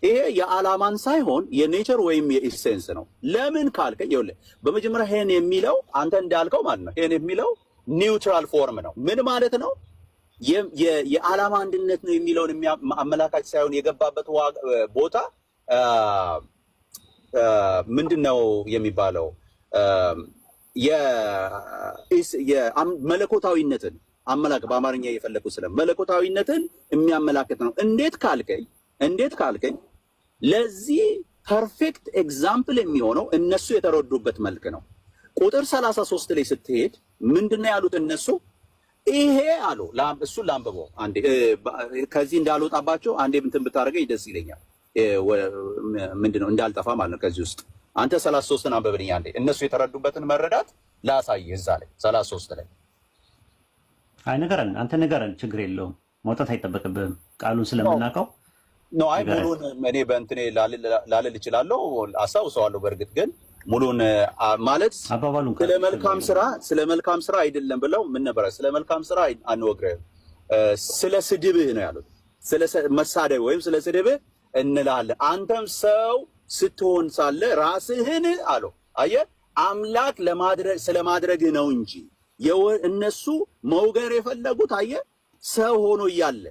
ይሄ የዓላማን ሳይሆን የኔቸር ወይም የኢሴንስ ነው። ለምን ካልከኝ ይኸውልህ በመጀመሪያ ሄን የሚለው አንተ እንዳልከው ማለት ነው። ሄን የሚለው ኒውትራል ፎርም ነው። ምን ማለት ነው? የዓላማ አንድነት ነው የሚለውን አመላካች ሳይሆን የገባበት ቦታ ምንድነው የሚባለው? የመለኮታዊነትን አመላክ በአማርኛ እየፈለኩ ስለ መለኮታዊነትን የሚያመላክት ነው። እንዴት ካልከኝ ለዚህ ፐርፌክት ኤግዛምፕል የሚሆነው እነሱ የተረዱበት መልክ ነው። ቁጥር 33 ላይ ስትሄድ ምንድነው ያሉት እነሱ? ይሄ አሉ እሱን ላንብበው አንዴ ከዚህ እንዳልወጣባቸው አንዴ እንትን ብታደርገኝ ደስ ይለኛል። ምንድነው እንዳልጠፋ ማለት ነው። ከዚህ ውስጥ አንተ 33ን አንብብልኝ አንዴ። እነሱ የተረዱበትን መረዳት ላሳይህ እዛ ላይ 33 ላይ። አይ ንገረን፣ አንተ ንገረን፣ ችግር የለውም መውጣት አይጠበቅብህም ቃሉን ስለምናውቀው ነው። አይ ሙሉን እኔ በእንትኔ ላልል እችላለሁ፣ አስታውሰዋለሁ። በእርግጥ ግን ሙሉን ማለት ስለ መልካም ስራ አይደለም ብለው ምን ነበረ? ስለ መልካም ስራ አንወግረም፣ ስለ ስድብህ ነው ያሉት። ስለ መሳደብ ወይም ስለ ስድብህ እንላለን። አንተም ሰው ስትሆን ሳለ ራስህን አለው። አየህ አምላክ ስለማድረግህ ነው እንጂ እነሱ መውገር የፈለጉት አየህ ሰው ሆኖ እያለ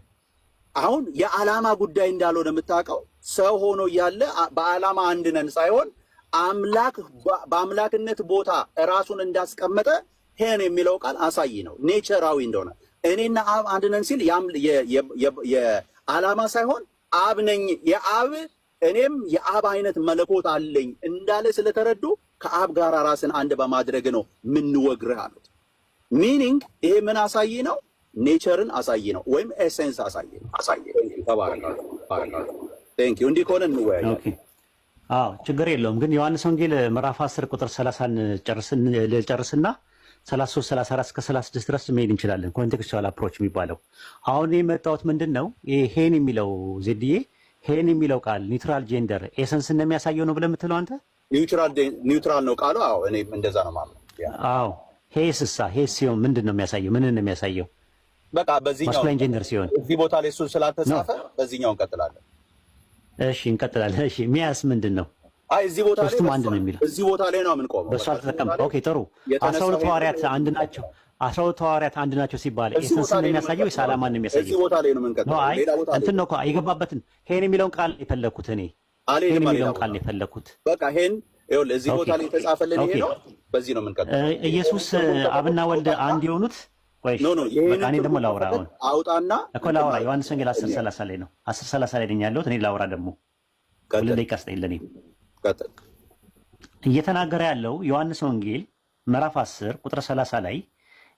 አሁን የዓላማ ጉዳይ እንዳልሆነ የምታውቀው ሰው ሆኖ እያለ በዓላማ አንድ ነን ሳይሆን አምላክ በአምላክነት ቦታ ራሱን እንዳስቀመጠ ሄን የሚለው ቃል አሳይ ነው። ኔቸራዊ እንደሆነ እኔና አብ አንድ ነን ሲል የዓላማ ሳይሆን አብ ነኝ የአብ እኔም የአብ አይነት መለኮት አለኝ እንዳለ ስለተረዱ ከአብ ጋር ራስን አንድ በማድረግ ነው ምንወግርህ አሉት። ሚኒንግ ይሄ ምን አሳይ ነው? ኔቸርን አሳይ ነው፣ ወይም ኤሴንስ አሳይ ነው። ቴንክ ዩ። እንዲህ ከሆነ እንወያያለን። አዎ ችግር የለውም። ግን ዮሐንስ ወንጌል ምዕራፍ 10 ቁጥር 30ን ጨርስና 33 34 እስከ 36 ድረስ መሄድ እንችላለን። ኮንቴክስቹዋል አፕሮች የሚባለው አሁን የመጣሁት ምንድን ነው? ሄን የሚለው ዜድዬ ሄን የሚለው ቃል ኒውትራል ጄንደር ኤሰንስ እንደሚያሳየው ነው ብለህ የምትለው አንተ? ኒውትራል ነው ቃሉ። አዎ እኔ እንደዛ ነው ማለት ነው። አዎ ሄስሳ ሄስ ሲሆን ምንድን ነው የሚያሳየው? ምን ነው የሚያሳየው? በቃ በዚህኛው ማስኩላይን ጄንደር ሲሆን እዚህ ቦታ ላይ እሱ ስላልተጻፈ በዚህኛው እንቀጥላለን። እሺ እንቀጥላለን። እሺ ሚያስ ምንድን ነው? አይ እዚህ ቦታ ላይ ሶስቱም አንድ ነው የሚለው እዚህ ቦታ ላይ ነው የምንቆመው። በእሱ አልተጠቀምም። ኦኬ ጥሩ። 12 ሐዋርያት አንድ ናቸው። 12 ሐዋርያት አንድ ናቸው ሲባል ኤሰንስ እንደሚያሳየው ወይስ ዓላማን ነው የሚያሳየው? እዚህ ቦታ ላይ ነው የምንቀጥለው። ሌላ ቦታ እንትን ነው የገባበትን ሄን የሚለውን ቃል የፈለኩት እኔ ሄን የሚለውን ቃል የፈለኩት በቃ ሄን ይኸውልህ እዚህ ቦታ ላይ የተጻፈልን ይሄ ነው። በዚህ ነው የምንቀጥለው። ኢየሱስ አብና ወልድ አንድ የሆኑት ወይ በቃ እኔ ደግሞ ላውራ አሁን አውጣና እኮ ላውራ። ዮሐንስ ወንጌል 10:30 ላይ ነው 10:30 ላይ ነኝ ያለሁት እኔ ላውራ ደግሞ ሁለት ደቂቃ ስጠኝ ለኔ ቀጥል። እየተናገረ ያለው ዮሐንስ ወንጌል ምዕራፍ 10 ቁጥር 30 ላይ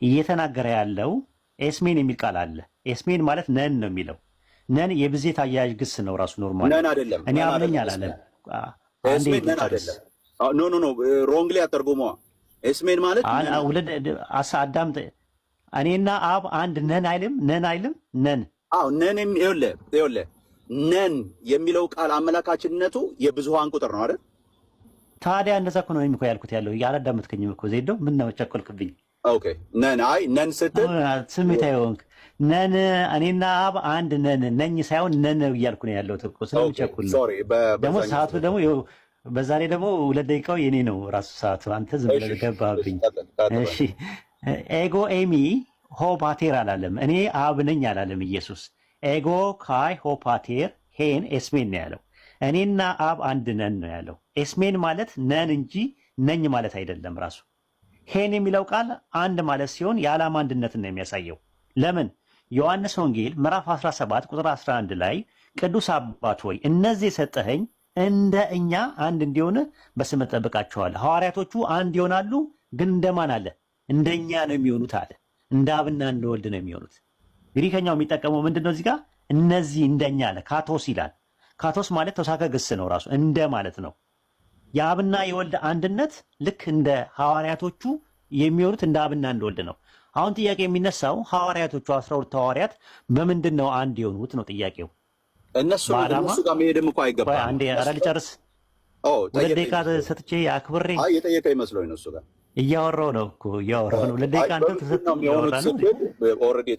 እየተናገረ ያለው ኤስሜን የሚል ቃል አለ። ኤስሜን ማለት ነን ነው የሚለው። ነን የብዜት አያያዥ ግስ ነው ራሱ ኖርማል። ነን አይደለም። እኔ አብነኝ አላለም። ኤስሜን ነን አይደለም። ኖ ሮንግሊ አተርጉመዋ። ኤስሜን ማለት አዳም እኔና አብ አንድ ነን አይልም? ነን አይልም? ነን አዎ ነን ይኸውልህ ነን የሚለው ቃል አመላካችነቱ የብዙሃን ቁጥር ነው አይደል? ታዲያ እንደዛ እኮ ነው እኮ ያልኩት ያለው። ያላዳመጥከኝም እኮ ዜዶ ምን ነው ቸኮልክብኝ? ኦኬ ነን አይ ነን ስትል ስሜታዊ ሆንክ። ነን እኔና አብ አንድ ነን ነኝ ሳይሆን ነን እያልኩ ነው ያለሁት እኮ ስለምቸኩል ነው። ደግሞ ሰዓቱ ደግሞ በዛ ላይ ደግሞ 2 ደቂቃው የኔ ነው ራሱ ሰዓቱ። አንተ ዝም ብለህ ገባህብኝ። እሺ ኤጎ ኤሚ ሆፓቴር አላለም። እኔ አብ ነኝ አላለም ኢየሱስ። ኤጎ ካይ ሆፓቴር ሄን ኤስሜን ነው ያለው። እኔና አብ አንድ ነን ነው ያለው። ኤስሜን ማለት ነን እንጂ ነኝ ማለት አይደለም። ራሱ ሄን የሚለው ቃል አንድ ማለት ሲሆን የዓላማ አንድነትን ነው የሚያሳየው። ለምን? ዮሐንስ ወንጌል ምዕራፍ 17 ቁጥር 11 ላይ ቅዱስ አባት ሆይ እነዚህ የሰጠኸኝ እንደ እኛ አንድ እንዲሆን በስምህ እጠብቃቸዋለሁ። ሐዋርያቶቹ አንድ ይሆናሉ፣ ግን እንደማን አለ? እንደኛ ነው የሚሆኑት አለ። እንደ አብና እንደ ወልድ ነው የሚሆኑት። ግሪከኛው የሚጠቀመው ምንድነው? እዚህ ጋር እነዚህ እንደኛ አለ። ካቶስ ይላል። ካቶስ ማለት ተውሳከ ግስ ነው ራሱ እንደ ማለት ነው። የአብና የወልድ አንድነት ልክ እንደ ሐዋርያቶቹ የሚሆኑት እንደ አብና እንደ ወልድ ነው። አሁን ጥያቄ የሚነሳው ሐዋርያቶቹ 12 ሐዋርያት በምንድን ነው አንድ የሆኑት ነው ጥያቄው። እነሱ ጋር መሄድም እኮ አይገባም። አንዴ ኧረ ልጨርስ። 2 ደቂቃ ሰጥቼ አክብሬ የጠየቀኝ መስሎኝ ነው። እሱ ጋር እያወራሁ ነው እኮ እያወራሁ ነው። 2 ደቂቃ አንተ ኦልሬዲ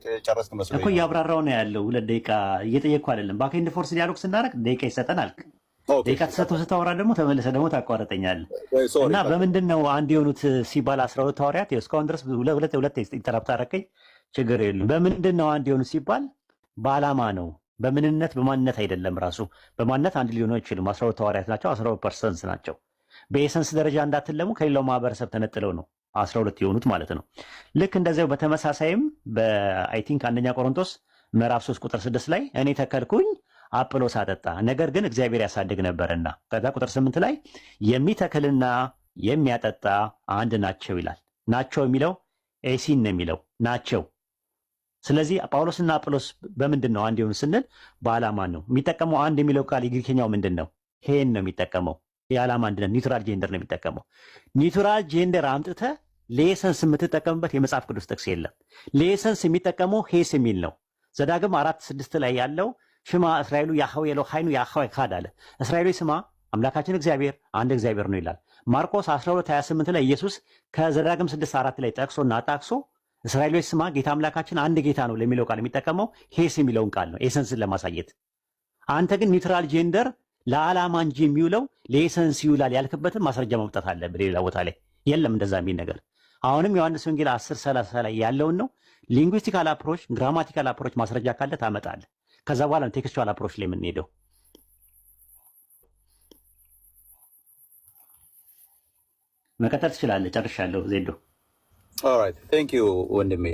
የጨረስክ መስሎኝ እኮ እያብራራሁ ነው ያለው። 2 ደቂቃ እየጠየቅኩ አይደለም። ባክ ኤንድ ፎርስ ዲያሎግ ስናደርግ ደቂቃ ይሰጠን አልክ። ደቂቃ ተሰጥቶ ስታወራ ደግሞ ተመልሰህ ደግሞ ታቋርጠኛለህ። እና በምንድን ነው አንድ የሆኑት ሲባል 12 ሐዋርያት እስካሁን ድረስ ሁለት ኢንተራፕት አደረከኝ። ችግር የለም። በምንድን ነው አንድ የሆኑት ሲባል በዓላማ ነው። በምንነት በማንነት አይደለም። ራሱ በማንነት አንድ ሊሆኑ አይችሉም። 12 ሐዋርያት ናቸው። 12% ናቸው። በኤሰንስ ደረጃ እንዳትለሙ ከሌላው ማህበረሰብ ተነጥለው ነው 12 የሆኑት ማለት ነው። ልክ እንደዚያው በተመሳሳይም በአይ ቲንክ 1ኛ ቆሮንቶስ ምዕራፍ 3 ቁጥር 6 ላይ እኔ ተከልኩኝ አጵሎስ አጠጣ፣ ነገር ግን እግዚአብሔር ያሳድግ ነበርና። ከዛ ቁጥር 8 ላይ የሚተክልና የሚያጠጣ አንድ ናቸው ይላል። ናቸው የሚለው ኤሲን ነው የሚለው ናቸው። ስለዚህ ጳውሎስና አጵሎስ በምንድን ነው አንድ የሆኑ ስንል በዓላማ ነው የሚጠቀመው። አንድ የሚለው ቃል የግሪክኛው ምንድን ነው? ሄን ነው የሚጠቀመው። የዓላማ አንድነት ኒውትራል ጄንደር ነው የሚጠቀመው። ኒውትራል ጄንደር አምጥተህ ለኤሰንስ የምትጠቀምበት የመጽሐፍ ቅዱስ ጥቅስ የለም። ለኤሰንስ የሚጠቀመው ሄስ የሚል ነው። ዘዳግም 4:6 ላይ ያለው ሽማ እስራኤሉ ያህዌ ኤሎሃይኑ ያህዌ ካድ አለ። እስራኤሉ ስማ አምላካችን እግዚአብሔር አንድ እግዚአብሔር ነው ይላል። ማርቆስ 12:28 ላይ ኢየሱስ ከዘዳግም 6:4 ላይ ጠቅሶና አጣቅሶ እስራኤሎች ስማ ጌታ አምላካችን አንድ ጌታ ነው ለሚለው ቃል የሚጠቀመው ሄስ የሚለውን ቃል ነው ኤሰንስን ለማሳየት። አንተ ግን ኒውትራል ጄንደር ለዓላማ እንጂ የሚውለው ለኤሰንስ ይውላል ያልክበትን ማስረጃ ማምጣት አለብህ። ሌላ ቦታ ላይ የለም እንደዛ የሚል ነገር። አሁንም ዮሐንስ ወንጌል 10:30 ላይ ያለውን ነው። ሊንጉስቲካል አፕሮች፣ ግራማቲካል አፕሮች ማስረጃ ካለ ታመጣለህ። ከዛ በኋላ ቴክስቹዋል አፕሮች ላይ የምንሄደው። መቀጠል ትችላለህ። ጨርሻለሁ ዜዶ። ኦልራይት ቴንክ ዩ ወንድሜ።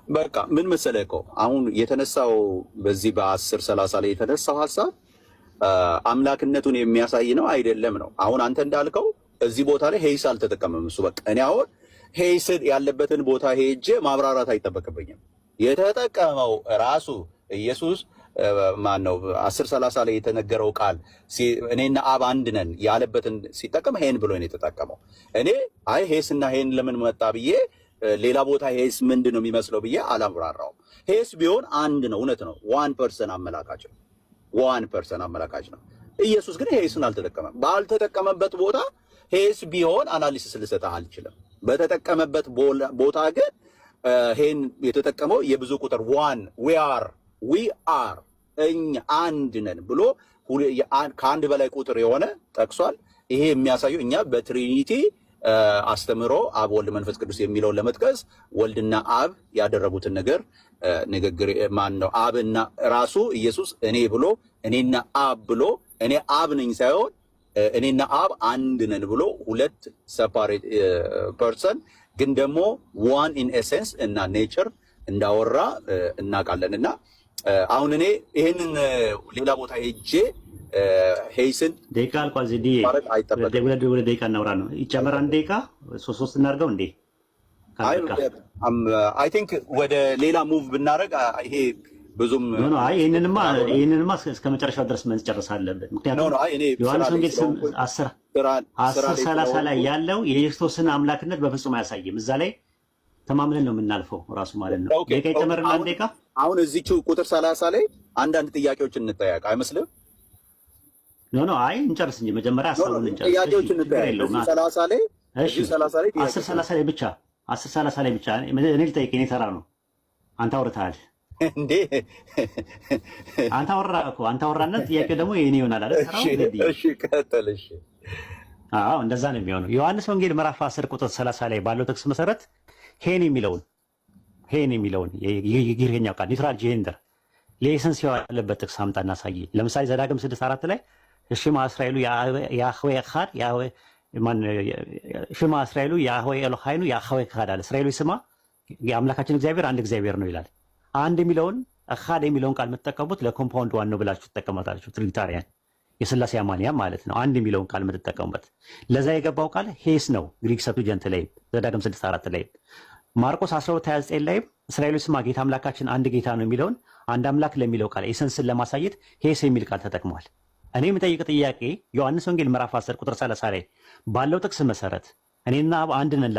በቃ ምን መሰለህ እኮ አሁን የተነሳው በዚህ በ10:30 ላይ የተነሳው ሀሳብ አምላክነቱን የሚያሳይ ነው አይደለም ነው። አሁን አንተ እንዳልከው እዚህ ቦታ ላይ ሄይስ አልተጠቀመም እሱ። በቃ እኔ አሁን ሄይስ ያለበትን ቦታ ሄጄ ማብራራት አይጠበቅብኝም። የተጠቀመው ራሱ ኢየሱስ ማን ነው 10:30 ላይ የተነገረው ቃል እኔና አብ አንድ ነን ያለበትን ሲጠቀም ሄን ብሎ ነው የተጠቀመው። እኔ አይ ሄስና ሄን ለምን መጣ ብዬ ሌላ ቦታ ሄስ ምንድን ነው የሚመስለው ብዬ አላብራራውም። ሄስ ቢሆን አንድ ነው፣ እውነት ነው። 1% አመላካች ነው፣ 1% አመላካች ነው። ኢየሱስ ግን ሄስን አልተጠቀመም። ባልተጠቀመበት ቦታ ሄስ ቢሆን አናሊሲስ ልሰጥህ አልችልም። በተጠቀመበት ቦታ ግን ሄን የተጠቀመው የብዙ ቁጥር ዊ አር እኛ አንድ ነን ብሎ ከአንድ በላይ ቁጥር የሆነ ጠቅሷል። ይሄ የሚያሳየው እኛ በትሪኒቲ አስተምሮ አብ ወልድ መንፈስ ቅዱስ የሚለውን ለመጥቀስ ወልድና አብ ያደረጉትን ንግግር ማን ነው አብና ራሱ ኢየሱስ እኔ ብሎ እኔና አብ ብሎ እኔ አብ ነኝ ሳይሆን እኔና አብ አንድ ነን ብሎ ሁለት ሰፓሬት ፐርሰን ግን ደግሞ ዋን ኢን ኤሰንስ እና ኔቸር እንዳወራ እናውቃለን። እና አሁን እኔ ይሄንን ሌላ ቦታ ሄጄ ሄይስን ደቂቃ አልቋል። ዚዲ ወደ ደቂቃ እናውራ ነው ይጨመር። አንድ ደቂቃ ሶስት እናድርገው እንዴ? አይ ቲንክ ወደ ሌላ ሙቭ ብናደርግ ይሄ ብዙም አይ ይሄንንማ እስከ መጨረሻው ድረስ መጨረሳለን። ምክንያቱም ዮሐንስ ወንጌል 10:30 ላይ ያለው የክርስቶስን አምላክነት በፍጹም አያሳይም። እዛ ላይ ተማምነን ነው የምናልፈው ራሱ ማለት ነው። ደቂቃ ይጨመርና አንድ ደቂቃ። አሁን እዚቹ ቁጥር 30 ላይ አንዳንድ ጥያቄዎችን እንጠያቅ አይመስልም? አይ እንጨርስ እንጂ መጀመሪያ ሐሳቡን እንጨርስ። ጥያቄዎችን እንጠያቅ። 30 ላይ 10:30 ላይ ብቻ 10:30 ላይ ብቻ እኔ ልጠይቅ። እኔ ተራ ነው። አንተ አውርተሃል እንዴ? አንተ አወራህ እኮ። አንተ አወራነት ጥያቄው ደግሞ የኔ ይሆናል አይደል? እሺ ቀጥል። እሺ አዎ እንደዛ ነው የሚሆነው። ዮሐንስ ወንጌል ምዕራፍ 10 ቁጥር 30 ላይ ባለው ጥቅስ መሰረት ሄን የሚለውን የግሪክኛው ቃል ኒውትራል ጄንደር ሌሰንስ ያለበት ጥቅስ አምጣ እናሳይ። ለምሳሌ ዘዳግም 6:4 ላይ ሽማ እስራኤሉ ያህዌ ኻድ ሽማ እስራኤሉ ያህዌ ኤሎሃይኑ ያህዌ ኻድ አለ። እስራኤሉ ስማ የአምላካችን እግዚአብሔር አንድ እግዚአብሔር ነው ይላል። አንድ የሚለውን ኻድ የሚለውን ቃል የምትጠቀሙት ለኮምፓውንድ ዋን ነው ብላችሁ ትጠቀሙታላችሁ። ትሪኒታሪያን የሥላሴ አማንያ ማለት ነው። አንድ የሚለውን ቃል የምትጠቀሙበት ለዛ የገባው ቃል ሄስ ነው። ግሪክ ሰብቱጀንት ላይ ዘዳግም 6:4 ላይ ማርቆስ 12:29 ላይ እስራኤሉ ስማ ጌታ አምላካችን አንድ ጌታ ነው የሚለውን አንድ አምላክ ለሚለው ቃል ኤሰንስን ለማሳየት ሄስ የሚል ቃል ተጠቅሟል። እኔ የምጠይቅ ጥያቄ ዮሐንስ ወንጌል ምዕራፍ 10 ቁጥር 30 ላይ ባለው ጥቅስ መሰረት እኔና አንድ ነን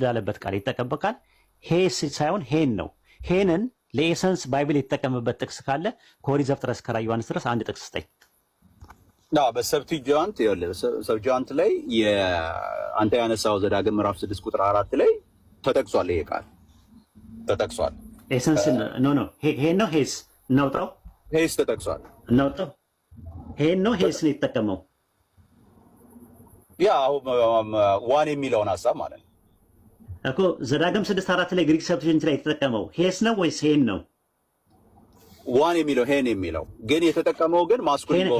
ላለበት ቃል የተጠቀመበት ቃል ሄስ ሳይሆን ሄን ነው። ሄንን ለኤሰንስ ባይብል የተጠቀመበት ጥቅስ ካለ ከኦሪት ዘፍጥረት እስከ ራዕየ ዮሐንስ ድረስ አንድ ጥቅስ ስጠኝ። በሰብቲጃንት ላይ አንተ ያነሳው ዘዳግም ምዕራፍ 6 ቁጥር 4 ላይ ተጠቅሷል። ይሄ ቃል ተጠቅሷል። ኤሰንስ ሄን ነው ሄስ እናውጣው። ሄስ ተጠቅሷል። እናውጣው። ሄን ነው ሄስ ነው የተጠቀመው። ዋን የሚለውን ሐሳብ ማለት ነው እኮ ዘዳግም 6:4 ላይ ግሪክ ሰብስቲቱሽን ላይ የተጠቀመው ሄስ ነው ወይስ ሄን ነው? ዋን የሚለው ሄን የሚለው ግን የተጠቀመው ግን ማስኩሊን ነው።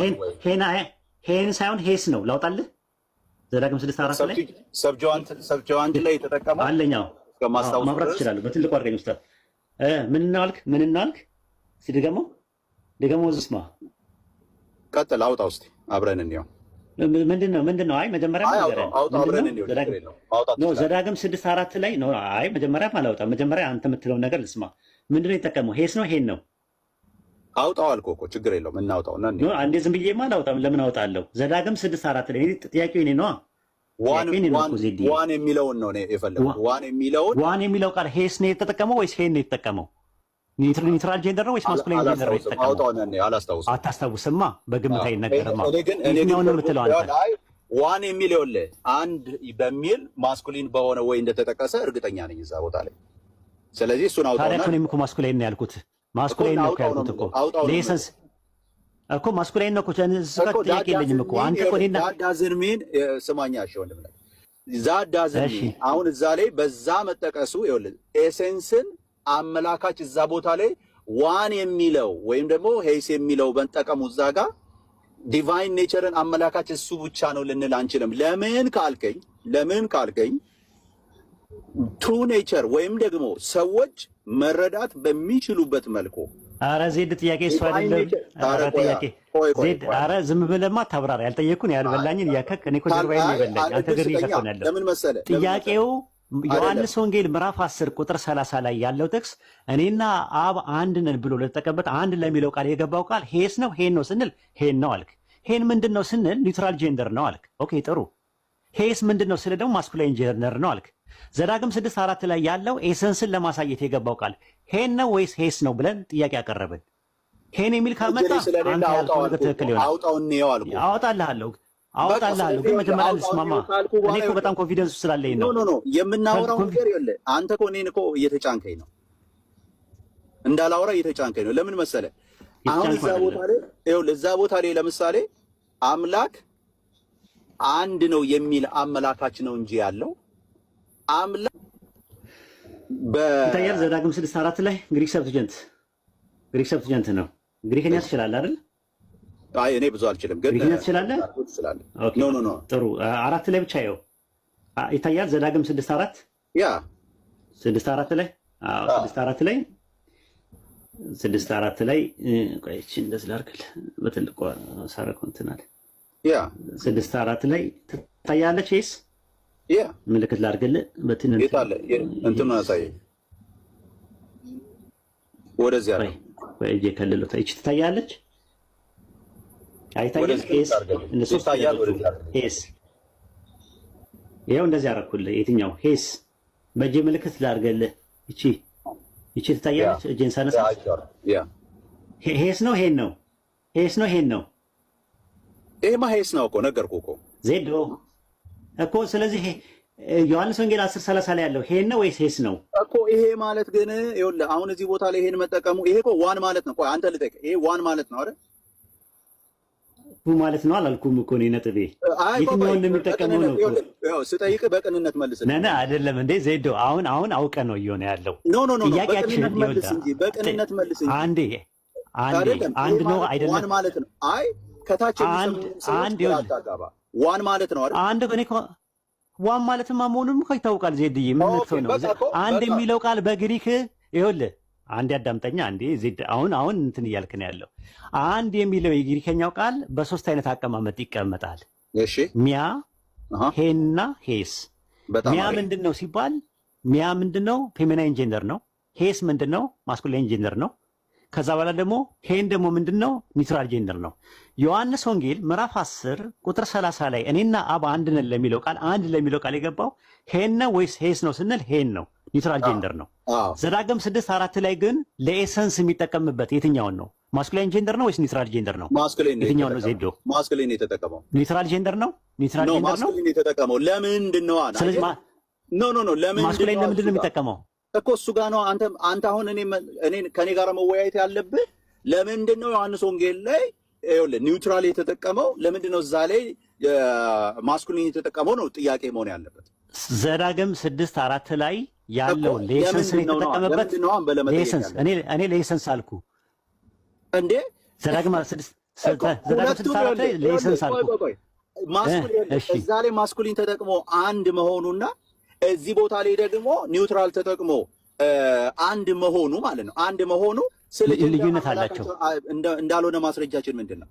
ሄን ሳይሆን ሄስ ነው። ላውጣልህ ዘዳግም 6:4 ላይ ሰብጆዋንት ላይ የተጠቀመው አለኛው ማብራት ይችላል። በትልቁ አድርገኝ ውስጥ ምን እናልክ ሲደገመው ዝስማ ቀጥል። አውጣው እስቲ አብረን እንየው። ምንድነው? አይ መጀመሪያ ዘዳግም 6:4 ላይ ነው። አይ መጀመሪያ አላውጣም። መጀመሪያ አንተ የምትለውን ነገር ልስማ። ምንድነው የተጠቀመው? ሄስ ነው ሄን ነው? አውጣው አልኩህ እኮ ችግር የለውም እናውጣው። እና አንዴ ዝም ብዬማ አላውጣም። ለምን አውጣለሁ? ዘዳግም 6:4 ላይ ጥያቄው እኔ ነው። ዋን የሚለውን ነው የፈለኩት። ዋን የሚለው ቃል ሄስ ነው የተጠቀመው ወይስ ሄን ነው የተጠቀመው? ኒውትራል ጀንደር ነው ወይስ ማስኩሊን ጀንደር ነው የተጠቀመው? አታስታውስማ። በግምት አይነገርማ። የትኛውን ነው የምትለው አንተ? ዋን የሚለው አንድ በሚል ማስኩሊን በሆነ ወይ እንደተጠቀሰ እርግጠኛ ነኝ እዛ ቦታ ላይ። ስለዚህ እሱን አውጣውና ታዲያ እኔም እኮ ማስኩሊን ነው ያልኩት። ማስኩሊን ነው ያልኩት እኮ ሌሰንስ እኮ ማስኩሊን ነው እኮ። ጥያቄ የለኝም እኮ አንተ እኮ እኔና ዳዝን ሚን ስማኛ እሺ ወንድም ላይ ዳዝን ሚን አሁን እዛ ላይ በዛ መጠቀሱ ይኸውልህ ኤሴንስን አመላካች እዛ ቦታ ላይ ዋን የሚለው ወይም ደግሞ ሄይስ የሚለው በንጠቀሙ እዛ ጋር ዲቫይን ኔቸርን አመላካች እሱ ብቻ ነው ልንል አንችልም። ለምን ካልከኝ ትሩ ኔቸር ወይም ደግሞ ሰዎች መረዳት በሚችሉበት መልኩ አረ ዜድ ጥያቄ እሱ አይደለም። አረ ጥያቄ ዜድ አረ ዝም ብለማ ታብራራ። ያልጠየኩን ያልበላኝን እያከክ እኔ እኮ ጀርባዬን ይበላኝ አንተ ግን ይከፈን ያለው ለምን መሰለ ጥያቄው ዮሐንስ ወንጌል ምዕራፍ 10 ቁጥር 30 ላይ ያለው ጥቅስ እኔና አብ አንድ ነን ብሎ ለተጠቀመበት አንድ ለሚለው ቃል የገባው ቃል ሄስ ነው ሄን ነው ስንል ሄን ነው አልክ። ሄን ምንድነው ስንል ኒውትራል ጄንደር ነው አልክ። ኦኬ ጥሩ። ሄስ ምንድነው ስንል ደግሞ ማስኩላይን ጄንደር ነው አልክ። ዘዳግም 6:4 ላይ ያለው ኤሰንስን ለማሳየት የገባው ቃል ሄን ነው ወይስ ሄስ ነው ብለን ጥያቄ ያቀረብን። ሄን የሚል ካመጣ አንተ ያልከው ነገር ትክክል ይሆናል። አወጣልሃለሁ ግን መጀመሪያ ልስማማ። እኔ እኮ በጣም ኮንፊደንስ ስላለኝ ነው። ኖ የምናወራው ነገር የለ። አንተ እኮ እኔን እኮ እየተጫንከኝ ነው፣ እንዳላወራ እየተጫንከኝ ነው። ለምን መሰለ አሁን እዛ ቦታ ላይ ለምሳሌ አምላክ አንድ ነው የሚል አመላካች ነው እንጂ ያለው አምላክ ይታያል። ዘዳግም 6:4 ላይ ግሪክ ሰብትጀንት ነው። ግሪክኛ ትችላለህ አይደል? አይ እኔ ብዙ አልችልም፣ ግን ግሪክኛ ትችላለህ? ኦኬ ኖ ጥሩ። 4 ላይ ብቻ ይኸው ይታያል። ዘዳግም 6:4 ያ 6:4 ላይ 6:4 ላይ ቆይ እቺ እንደዚህ ላድርግልህ በትልቁ ሳረከው እንትን አለ። ያ 6:4 ላይ ትታያለች ሄስ ያ ምልክት ላድርግልህ በትንንት ይታለ እንትኑ ያሳይ ወደዚያ ነው ወይጄ ከልሎ ታይች ትታያለች። አይታየም ሄስ እነሱ ይታያል። ወደዚያ ሄስ ይሄው እንደዚህ አደረኩልህ። የትኛው ሄስ በእጄ ምልክት ላድርግልህ። ይቺ ትታያለች። እጄን ሳነሳ ያ ሄስ ነው ሄን ነው ሄስ ነው ሄን ነው ይሄማ ሄስ ነው እኮ ነገርኩህ እኮ ዜዶ እኮ። ስለዚህ ዮሐንስ ወንጌል 10:30 ላይ ያለው ሄን ነው ወይስ ሄስ ነው እኮ? ይሄ ማለት ግን ይኸውልህ አሁን እዚህ ቦታ ላይ ይሄን መጠቀሙ ይሄ እኮ ዋን ማለት ነው። ቆይ አንተ ልጠይቅህ፣ ይሄ ዋን ማለት ነው አይደል? ማለት ነው አላልኩም እኮ እኔ ነጥቤ የትኛውን እንደሚጠቀመው ነው እኮ። ያው ስጠይቅህ በቅንነት መልስልኝ። ነና አይደለም እንዴ ዜዶ፣ አሁን አውቀ ነው እየሆነ ያለው። ኖ ጥያቄያችን በቅንነት መልስ እንጂ በቅንነት መልስ እንጂ አንድ ነው አይደለም? ዋን ማለት ነው። አይ ከታች አንድ ዋን ማለት ነው አይደል? አንድ እኔ እኮ ዋን ማለትማ መሆኑን እኮ ይታወቃል። ዜድዬ ምን ነው ነው አንድ የሚለው ቃል በግሪክ ይኸውልህ፣ አንድ ያዳምጠኛ አንዴ ዜድ። አሁን እንትን እያልክ ነው ያለው። አንድ የሚለው የግሪከኛው ቃል በሶስት አይነት አቀማመጥ ይቀመጣል። እሺ ሚያ ሄና ሄስ። ሚያ ምንድነው ሲባል ሚያ ምንድነው ፌሚናይን ጄንደር ነው። ሄስ ምንድነው ማስኩላይን ጄንደር ነው። ከዛ በኋላ ደግሞ ሄን ደግሞ ምንድነው ኒውትራል ጄንደር ነው። ዮሐንስ ወንጌል ምዕራፍ 10 ቁጥር 30 ላይ እኔና አብ አንድ ነን ለሚለው ቃል አንድ ለሚለው ቃል የገባው ሄን ነው ወይስ ሄስ ነው ስንል ሄን ነው፣ ኒውትራል ጄንደር ነው። ዘዳግም 6:4 ላይ ግን ለኤሰንስ የሚጠቀምበት የትኛውን ነው? ማስኩላይን ጄንደር ነው ወይስ ኒውትራል ጄንደር ነው? የትኛው ነው ዜዶ? ማስኩላይን የተጠቀመው ኒውትራል ጄንደር ነው። ኒውትራል ጄንደር ነው ማስኩላይን የተጠቀመው ለምንድን ነው? ስለዚህ ለምንድን ማስኩላይን ለምንድን ነው የሚጠቀመው እኮ እሱ ጋር ነው። አንተ አሁን እኔ ከኔ ጋር መወያየት ያለብህ ለምንድን ነው ዮሐንስ ወንጌል ላይ ይኸውልህ ኒውትራል የተጠቀመው ለምንድን ነው? እዛ ላይ ማስኩሊን የተጠቀመው ነው ጥያቄ መሆን ያለበት። ዘዳግም 6:4 ላይ ያለው ሌሰንስ የተጠቀመበት ሌሰንስ እኔ ሌሰንስ አልኩ እንዴ? ዘዳግም 6:4 ላይ ሌሰንስ አልኩ። እዛ ላይ ማስኩሊን ተጠቅሞ አንድ መሆኑና እዚህ ቦታ ላይ ደግሞ ኒውትራል ተጠቅሞ አንድ መሆኑ ማለት ነው። አንድ መሆኑ ልዩነት አላቸው እንዳልሆነ ማስረጃችን ምንድን ነው?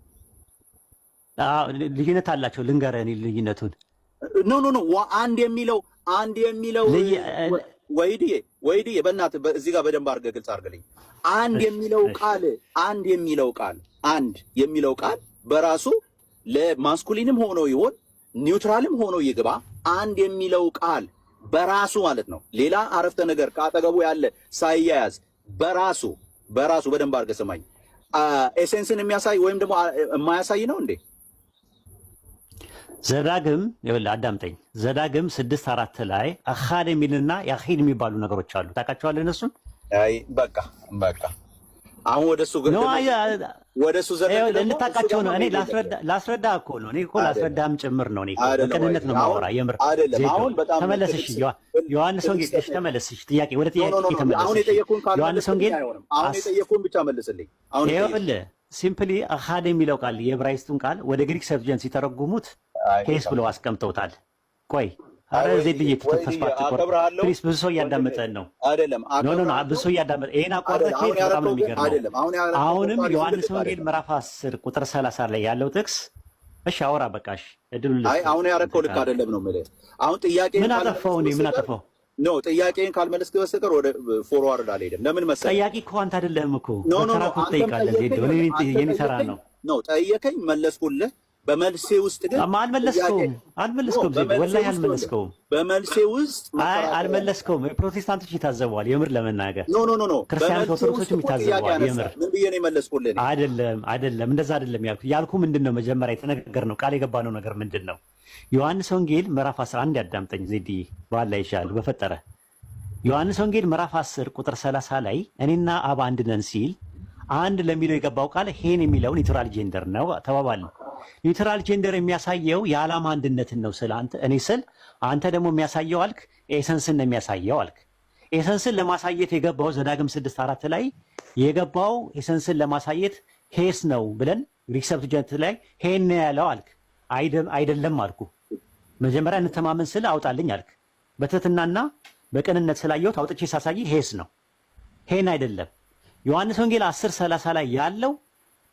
ልዩነት አላቸው። ልንገርህ እኔ ልዩነቱን። ኖ አንድ የሚለው ወይድዬ በእናትህ እዚህ ጋር በደንብ አድርገህ ግልጽ አድርገልኝ። አንድ የሚለው ቃል በራሱ ለማስኩሊንም ሆኖ ይሆን ኒውትራልም ሆኖ ይግባ አንድ የሚለው ቃል በራሱ ማለት ነው። ሌላ አረፍተ ነገር ከአጠገቡ ያለ ሳይያያዝ በራሱ በደንብ አድርገህ ስማኝ። ኤሴንስን የሚያሳይ ወይም ደግሞ የማያሳይ ነው እንዴ? ዘዳግም ይኸውልህ አዳምጠኝ። ዘዳግም 6:4 ላይ አኻድ የሚልና ያኺድ የሚባሉ ነገሮች አሉ። ታውቃቸዋለህ እነሱን? አይ በቃ አሁን ወደሱ እንድታውቃቸው ነው። እኔ ላስረዳ እኮ ነው። እኔ እኮ ላስረዳም ጭምር ነው። እኔ በቅንነት ነው የማወራ። የምር ተመለስሽ። ዮሐንስ ወንጌል ተመለስሽ። ጥያቄ ወደ ጥያቄ ተመለስሽ። ዮሐንስ ወንጌል አሁን የጠየኩህን ብቻ መልስልኝ። ይኸውልህ ሲምፕሊ አኻድ የሚለው ቃል የዕብራይስጡን ቃል ወደ ግሪክ ሰብጀንት ሲተረጉሙት ሄስ ብለው አስቀምጠውታል። ቆይ አረ ዜድዬ ተስፋ አትቆርጥ ፕሊስ። ብዙ ሰው እያዳመጠን ነው። አይደለም ኖ ብዙ ሰው እያዳመጠ ይሄን አቋርጠህ በጣም ነው የሚገርመው። አሁንም ዮሐንስ ወንጌል ምዕራፍ 10 ቁጥር 30 ላይ ያለው ጥቅስ እሺ፣ አውራ በቃሽ እድሉ። አይ አሁን ያረከው ልክ አይደለም ነው የምልህ። አሁን ጥያቄ ምን አጠፋው? እኔ ምን አጠፋው? ኖ ጥያቄን ካልመለስክ በስተቀር ወደ ፎርዋርድ አልሄድም። ለምን መሰለህ? ጠያቂ እኮ አንተ አይደለህም እኮ ተራ እኮ ትጠይቃለህ። ዜድ የኔ ተራ ነው። ኖ ጠየቀኝ፣ መለስኩልህ። በመልሴ ውስጥ ግን አልመለስከውም። ዜድ ወላሂ አልመለስከውም። በመልሴ ውስጥ አይ አልመለስከውም። ፕሮቴስታንቶች ይታዘበዋል የምር ለመናገር። ኖ ክርስቲያኖች ኦርቶዶክሶችም ይታዘበዋል የምር። ምን ብዬ ነው የመለስኩልህ? አይደለም እንደዛ አይደለም ያልኩ ምንድን ነው መጀመሪያ የተነጋገርነው ቃል የገባነው ነገር ምንድን ነው? ዮሐንስ ወንጌል ምዕራፍ 11 ያዳምጠኝ ዜድዬ ባላ ይሻል በፈጠረ ዮሐንስ ወንጌል ምዕራፍ 10 ቁጥር 30 ላይ እኔና አብ አንድ ነን ሲል አንድ ለሚለው የገባው ቃል ሄን የሚለው ኒውትራል ጄንደር ነው ተባባልን። ኒውትራል ጄንደር የሚያሳየው የዓላማ አንድነትን ነው ስለ እኔ ስል አንተ ደግሞ የሚያሳየው አልክ ኤሰንስን ነው የሚያሳየው አልክ። ኤሰንስን ለማሳየት የገባው ዘዳግም 6:4 ላይ የገባው ኤሰንስን ለማሳየት ሄስ ነው ብለን ግሪክ ሰብስቲቱት ላይ ሄን ነው ያለው አልክ። አይደለም አልኩ። መጀመሪያ እንተማመን ስለ አውጣልኝ አልክ። በትህትናና በቅንነት ስላየሁት አውጥቼ ሳሳይ ሄስ ነው ሄን አይደለም። ዮሐንስ ወንጌል 10:30 ላይ ያለው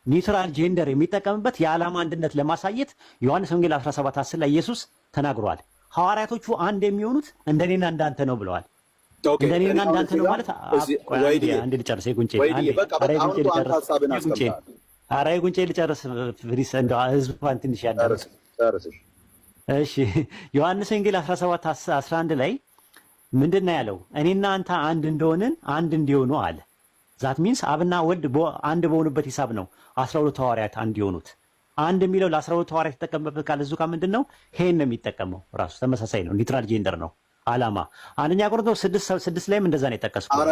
ኒውትራል ጄንደር የሚጠቀምበት የዓላማ አንድነት ለማሳየት ዮሐንስ ወንጌል 17:10 ላይ ኢየሱስ ተናግሯል። ሐዋርያቶቹ አንድ የሚሆኑት እንደኔና እንዳንተ ነው ብለዋል። እንደኔና እንዳንተ ነው ማለት አንድ ልጨርስ የጉንጬ ልጨርስ ፍሪስ እንደው ህዝቡን ትንሽ ያዳምጥ። እሺ ዮሐንስ ወንጌል 17:11 ላይ ምንድን ነው ያለው? እኔና አንተ አንድ እንደሆንን አንድ እንዲሆኑ አለ። ዛት ሚንስ አብና ወልድ አንድ በሆኑበት ሂሳብ ነው 12 ሐዋርያት አንድ የሆኑት። አንድ የሚለው ለ12 ሐዋርያት የተጠቀመበት ቃል እዙ ጋር ምንድን ነው? ሄን ነው የሚጠቀመው። ራሱ ተመሳሳይ ነው። ኒውትራል ጄንደር ነው ዓላማ። አንደኛ ቆሮንቶስ 6 ላይም እንደዛ ነው የጠቀስኩት።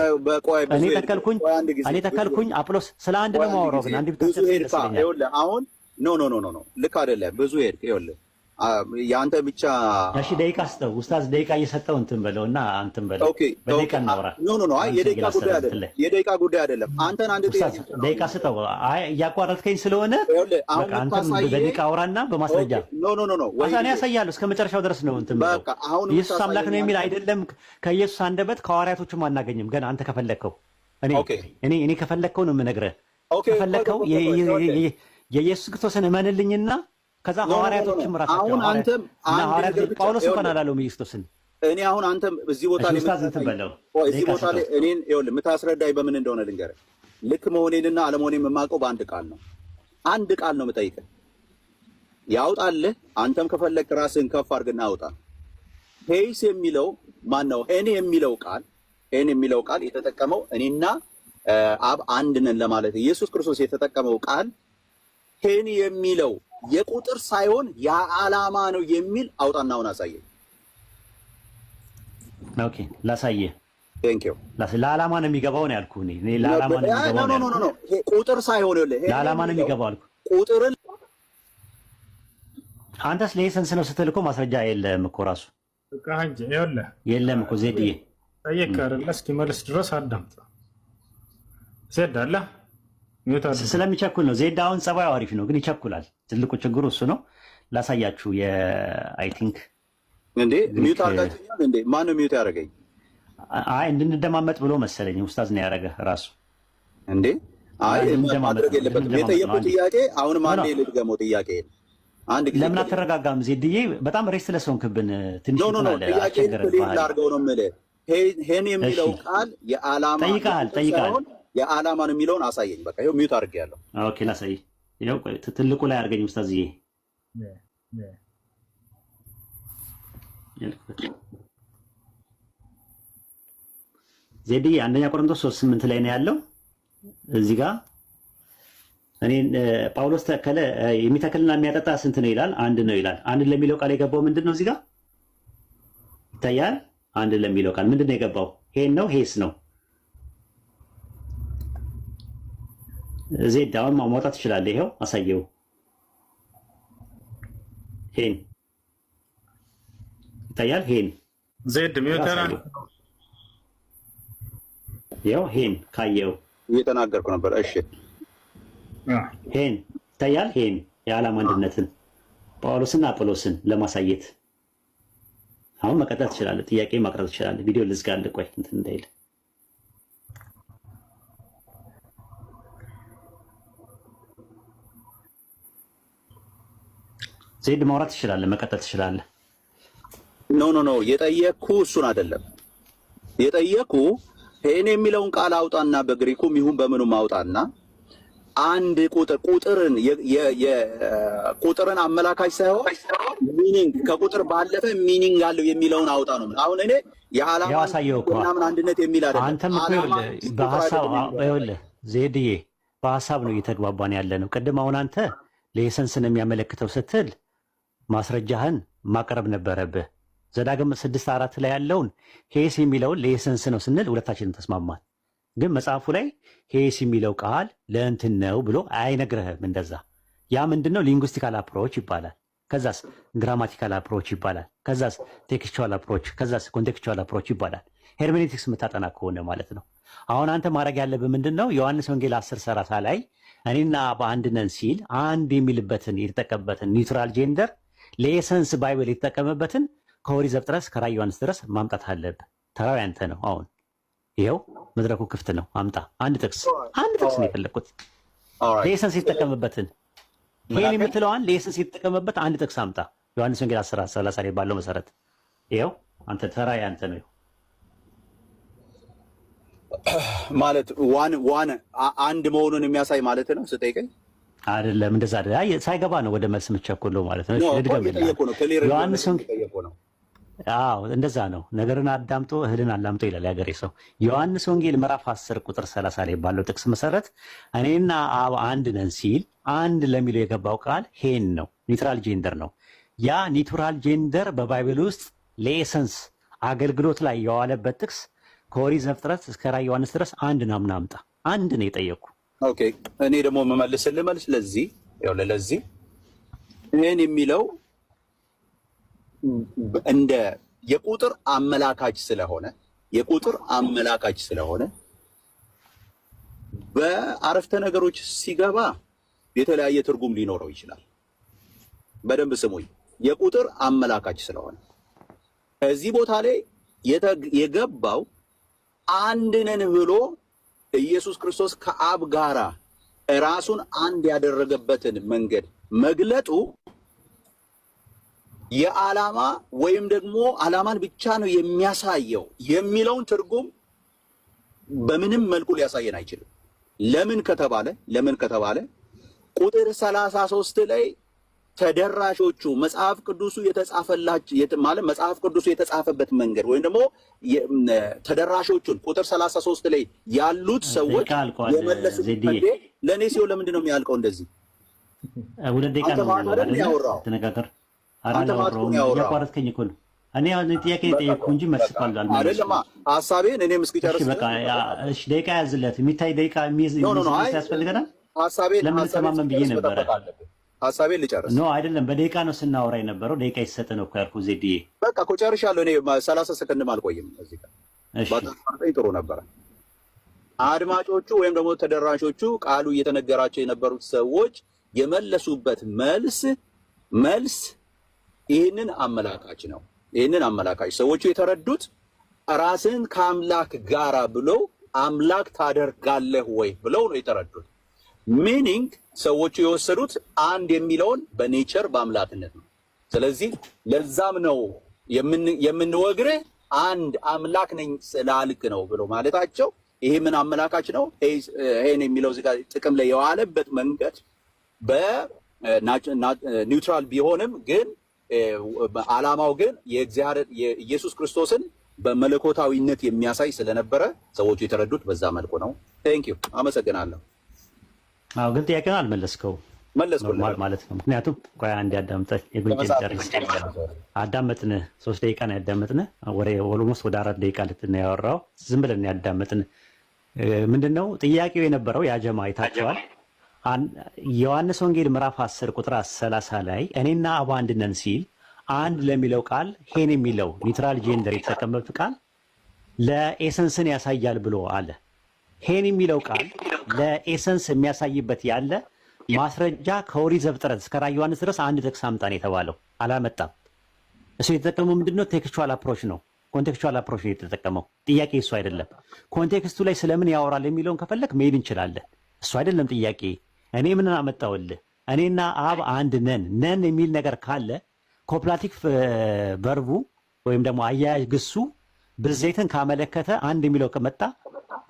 እኔ ተከልኩኝ አጵሎስ ስለ አንድ ነው የማወራው። ግን አንድ ብትተከል አሁን ኖ ልክ አይደለም። ብዙ ሄድክ። ይኸውልህ ያንተ ብቻ እሺ፣ ደቂቃ ስጠው ኡስታዝ፣ ደቂቃ እየሰጠው እንትን በለውና እንትን በለው። በደቂቃ እናውራ። ኖ አይ የደቂቃ ጉዳይ አይደለም። አንተን አንድ ደቂቃ ስጠው። አይ እያቋረጥከኝ ስለሆነ በቃ አንተም በደቂቃ አውራና በማስረጃ ኖ እኔ ያሳያለሁ። እስከ መጨረሻው ድረስ ነው እንትን በለው። ኢየሱስ አምላክ ነው የሚል አይደለም ከኢየሱስ አንደበት ከሐዋርያቶችም አናገኝም። ገና አንተ ከፈለግከው እኔ ከፈለግከው ነው የምነግርህ። ከፈለግከው የኢየሱስ ክርስቶስን እመንልኝና ከዛ ሐዋርያቶችም ራሳቸው ጳውሎስ እንኳን አላለውም ኢየሱስን። እኔ አሁን አንተም እዚህ ቦታ ላይ እኔን ይኸውልህ የምታስረዳኝ በምን እንደሆነ ልንገርህ። ልክ መሆኔንና አለመሆኔን የማውቀው በአንድ ቃል ነው። አንድ ቃል ነው የምጠይቅህ። ያውጣልህ። አንተም ከፈለግ ራስህን ከፍ አድርግና አውጣ። ሄይስ የሚለው ማን ነው? ሄን የሚለው ቃል የተጠቀመው እኔና አብ አንድ ነን ለማለት ኢየሱስ ክርስቶስ የተጠቀመው ቃል ሄን የሚለው የቁጥር ሳይሆን የዓላማ ነው የሚል አውጣና አሁን አሳየኝ። ኦኬ ላሳየህ። ቴንክ ዩ። ለዓላማ ነው የሚገባው ነው ያልኩህ። እኔ ለዓላማ ነው የሚገባው። ኖ ቁጥር ሳይሆን ለዓላማ ነው የሚገባው አልኩህ። ቁጥርን አንተስ ለኤሰንስ ነው ስትል እኮ ማስረጃ የለም እኮ ራሱ የለም እኮ ዜድዬ ጠየቅህ አይደለ? እስኪመልስ ድረስ አዳምጥ። ዜድ አለ ስለሚቸኩል ነው። ዜድ አሁን ጸባዩ አሪፍ ነው፣ ግን ይቸኩላል። ትልቁ ችግሩ እሱ ነው። ላሳያችሁ የአይ ቲንክ እንዴ ሚዩት አድርጋችኛል እንዴ? ማን ነው ሚዩት ያደረገኝ? አይ እንድንደማመጥ ብሎ መሰለኝ ኡስታዝ ነው ያደረገ ራሱ እንዴ። አይ ማድረግ የለበትም። የጠየቁት ጥያቄ አሁንም አንዴ ልድገመው ጥያቄ አንድ ጊዜ። ለምን አትረጋጋም ዜድዬ? በጣም ሬስትለስ ሆንክብን ትንሽ ነው። ጥያቄ ላድርገው ነው የምልህ። ሄን የሚለው ቃል የዓላማ ጠይቃል የዓላማ ነው የሚለውን አሳየኝ። በቃ ይኸው ሚዩት አድርጌያለሁ። ኦኬ ላሳይ። ይኸው ትልቁ ላይ አድርገኝ ኡስታዝዬ። ዜድዬ አንደኛ ቆሮንቶስ 3:8 ላይ ነው ያለው። እዚህ ጋር እኔ ጳውሎስ ተከለ የሚተክልና የሚያጠጣ ስንት ነው ይላል? አንድ ነው ይላል። አንድ ለሚለው ቃል የገባው ምንድን ነው? እዚህ ጋር ይታያል። አንድ ለሚለው ቃል ምንድን ነው የገባው? ሄን ነው ሄስ ነው? ዜድ አሁን ማውጣት ትችላለህ። ይኸው አሳየው። ሄን ይታያል። ሄን ዜድ ሚውተና ይኸው ሄን ካየው እየተናገርኩ ነበር። እሺ ሄን ይታያል። ሄን የዓላማ አንድነትን ጳውሎስና አጵሎስን ለማሳየት አሁን መቀጠል ትችላለህ። ጥያቄ ማቅረብ ትችላለህ። ቪዲዮ ልዝጋልህ። ቆይ እንትን እንዳይል ዜድ ማውራት ትችላለህ። መቀጠል ትችላለህ። ኖ የጠየቅኩ እሱን አይደለም የጠየቅኩ ይሄን የሚለውን ቃል አውጣና በግሪኩም ይሁን በምኑም አውጣና አንድ ቁጥርን አመላካች ሳይሆን ሚኒንግ ከቁጥር ባለፈ ሚኒንግ አለው የሚለውን አውጣ ነው። አሁን እኔ የዓላማን አንድነት የሚል አይደለም። አንተም እኮ በሐሳብ ይኸውልህ ዜድዬ በሐሳብ ነው እየተግባባን ያለ ነው። ቅድም አሁን አንተ ለኤሰንስን የሚያመለክተው ስትል ማስረጃህን ማቅረብ ነበረብህ። ዘዳግም 6:4 ላይ ያለውን ሄስ የሚለውን ለኤሰንስ ነው ስንል ሁለታችንን ተስማማን። ግን መጽሐፉ ላይ ሄስ የሚለው ቃል ለእንትን ነው ብሎ አይነግርህም። እንደዛ ያ ምንድነው? ሊንጉስቲካል አፕሮች ይባላል። ከዛስ ግራማቲካል አፕሮች ይባላል። ከዛስ ቴክስቹዋል አፕሮች፣ ከዛስ ኮንቴክስቹዋል አፕሮች ይባላል። ሄርሜኔቲክስ የምታጠና ከሆነ ማለት ነው። አሁን አንተ ማድረግ ያለብህ ምንድነው? ዮሐንስ ወንጌል 10:30 ላይ እኔና በአንድ ነን ሲል አንድ የሚልበትን የተጠቀመበትን ኒውትራል ጄንደር ለኤሰንስ ባይብል የተጠቀመበትን ከኦሪት ዘፍጥረት እስከ ራዕየ ዮሐንስ ድረስ ማምጣት አለብህ። ተራው ያንተ ነው። አሁን ይኸው መድረኩ ክፍት ነው። አምጣ። አንድ ጥቅስ ነው የፈለግኩት። ለኤሰንስ የተጠቀመበትን ይሄን የምትለዋን ለኤሰንስ የተጠቀመበት አንድ ጥቅስ አምጣ። ዮሐንስ ወንጌል 10:30 ላይ ባለው መሰረት ይኸው አንተ ተራ ያንተ ነው። ማለት ዋን አንድ መሆኑን የሚያሳይ ማለት ነው ስጠይቀኝ አይደለም። እንደዛ አይደለም። ሳይገባ ነው ወደ መልስ የምትቸኩለው ማለት ነው። ዮሐንስ እንደዛ ነው። ነገርን አዳምጦ እህልን አላምጦ ይላል ያገሬ ሰው። ዮሐንስ ወንጌል ምዕራፍ 10 ቁጥር 30 ላይ ባለው ጥቅስ መሰረት እኔና አብ አንድ ነን ሲል አንድ ለሚለው የገባው ቃል ሄን ነው፣ ኒውትራል ጄንደር ነው። ያ ኒውትራል ጄንደር በባይብል ውስጥ ለኤሰንስ አገልግሎት ላይ የዋለበት ጥቅስ ከኦሪት ዘፍጥረት እስከ ራዕየ ዮሐንስ ድረስ አንድ ናምና አምጣ። አንድ ነው የጠየቅኩ። ኦኬ እኔ ደግሞ መመልስልህ መልስ ለዚህ ይሄን የሚለው እንደ የቁጥር አመላካች ስለሆነ በአረፍተ ነገሮች ሲገባ የተለያየ ትርጉም ሊኖረው ይችላል። በደንብ ስሙኝ። የቁጥር አመላካች ስለሆነ እዚህ ቦታ ላይ የገባው አንድ ነን ብሎ ኢየሱስ ክርስቶስ ከአብ ጋራ ራሱን አንድ ያደረገበትን መንገድ መግለጡ የዓላማ ወይም ደግሞ ዓላማን ብቻ ነው የሚያሳየው የሚለውን ትርጉም በምንም መልኩ ሊያሳየን አይችልም። ለምን ከተባለ ቁጥር 33 ላይ ተደራሾቹ መጽሐፍ ቅዱሱ የተጻፈላቸው ማለት መጽሐፍ ቅዱሱ የተጻፈበት መንገድ ወይም ደግሞ ተደራሾቹን ቁጥር 33 ላይ ያሉት ሰዎች የመለሱት ለኔ ሲሆን ለምንድን ነው የሚያልቀው? እንደዚህ ሁለት ደቂቃ ነው ያወራው። ተነጋገር ያቋረጥከኝ እኮ ነው። እኔ ጥያቄ ጠየቅኩ እንጂ መልስ አይደለም ሀሳቤን እኔም እስኪጨርስ በቃ እሺ፣ ደቂቃ ያዝለት። የሚታይ ደቂቃ የሚይዝ ያስፈልገናል። ለምን ተማመን ብዬ ነበረ። ሀሳቤን ልጨርስ። ኖ አይደለም፣ በደቂቃ ነው ስናወራ የነበረው። ደቂቃ ይሰጥ ነው እኮ ያልኩህ ዜድዬ። በቃ እኮ ጨርሻለሁ። እኔ 30 ሰከንድም አልቆይም እዚህ ጋር። እሺ ጥሩ ነበረ። አድማጮቹ ወይም ደግሞ ተደራሾቹ ቃሉ እየተነገራቸው የነበሩት ሰዎች የመለሱበት መልስ ይህንን አመላካች ነው። ይህንን አመላካች ሰዎቹ የተረዱት ራስን ከአምላክ ጋራ ብለው አምላክ ታደርጋለህ ወይ ብለው ነው የተረዱት። ሚኒንግ ሰዎቹ የወሰዱት አንድ የሚለውን በኔቸር በአምላክነት ነው። ስለዚህ ለዛም ነው የምንወግርህ አንድ አምላክ ነኝ ስላልክ ነው ብለው ማለታቸው። ይሄ ምን አመላካች ነው? ይሄን የሚለው እዚህ ጋር ጥቅም ላይ የዋለበት መንገድ በኒውትራል ቢሆንም ግን ዓላማው ግን የኢየሱስ ክርስቶስን በመለኮታዊነት የሚያሳይ ስለነበረ ሰዎቹ የተረዱት በዛ መልኩ ነው። ቴንኪው፣ አመሰግናለሁ። አዎ፣ ግን ጥያቄውን አልመለስከው ማለት ነው። ምክንያቱም ቆይ አንዴ አዳምጠህ የጉንጭን ጨርስ። አዳመጥን፣ 3 ደቂቃ ነው ያዳመጥን። ኦልሞስት ወደ 4 ደቂቃ ልትና ያወራው ዝም ብለን ያዳመጥን። ምንድነው ጥያቄው የነበረው? ያጀማ አይታችኋል። ዮሐንስ ወንጌል ምዕራፍ 10 ቁጥር 30 ላይ እኔና አብ አንድ ነን ሲል አንድ ለሚለው ቃል ሄን የሚለው ኒውትራል ጄንደር የተጠቀመበት ቃል ለኤሰንስን ያሳያል ብሎ አለ። ሄን የሚለው ቃል ለኤሰንስ የሚያሳይበት ያለ ማስረጃ ከኦሪት ዘፍጥረት እስከ ራዕየ ዮሐንስ ድረስ አንድ ጥቅስ አምጣን የተባለው አላመጣም። እሱ የተጠቀመው ምንድነው? ቴክስቹዋል አፕሮች ነው። ኮንቴክስቹዋል አፕሮች ነው የተጠቀመው። ጥያቄ እሱ አይደለም። ኮንቴክስቱ ላይ ስለምን ያወራል የሚለውን ከፈለክ መሄድ እንችላለን። እሱ አይደለም ጥያቄ። እኔ ምን አመጣውልህ? እኔና አብ አንድ ነን። ነን የሚል ነገር ካለ ኮፕላቲክ ቨርቡ ወይም ደግሞ አያያዥ ግሱ ብዜትን ካመለከተ አንድ የሚለው ከመጣ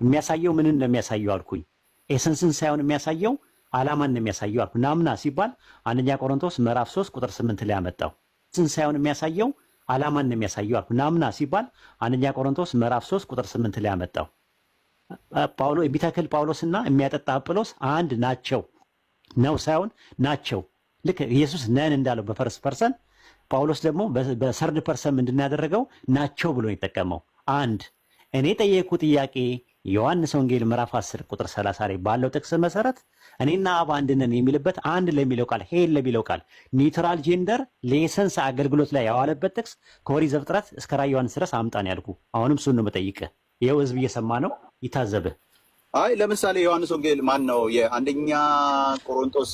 የሚያሳየው ምንን ነው የሚያሳየው አልኩኝ? ኤሰንስን ሳይሆን የሚያሳየው ዓላማን ነው የሚያሳየው አልኩ። ናምና ሲባል አንደኛ ቆሮንቶስ ምዕራፍ 3 ቁጥር 8 ላይ ያመጣው ኤሰንስን ሳይሆን የሚያሳየው ዓላማን ነው የሚያሳየው አልኩ። ናምና ሲባል አንደኛ ቆሮንቶስ ምዕራፍ 3 ቁጥር 8 ላይ ያመጣው ጳውሎስ የሚተክል ጳውሎስና የሚያጠጣ አጵሎስ አንድ ናቸው ነው ሳይሆን ናቸው። ልክ ኢየሱስ ነን እንዳለው በፈርስት ፐርሰን ጳውሎስ ደግሞ በሰርድ ፐርሰን ምንድን ያደረገው ናቸው ብሎ የተጠቀመው። አንድ እኔ ጠየቁ ጥያቄ ዮሐንስ ወንጌል ምዕራፍ 10 ቁጥር 30 ላይ ባለው ጥቅስ መሰረት እኔና አብ አንድ ነን የሚልበት አንድ ለሚለው ቃል ሄል ለሚለው ቃል ኒውትራል ጄንደር ለኤሰንስ አገልግሎት ላይ ያዋለበት ጥቅስ ከኦሪት ዘፍጥረት እስከ ራዕየ ዮሐንስ ድረስ አምጣን ያልኩ። አሁንም እሱን ነው የምጠይቅህ። ይኸው ህዝብ እየሰማ ነው፣ ይታዘብህ። አይ ለምሳሌ ዮሐንስ ወንጌል ማን ነው የአንደኛ ቆሮንቶስ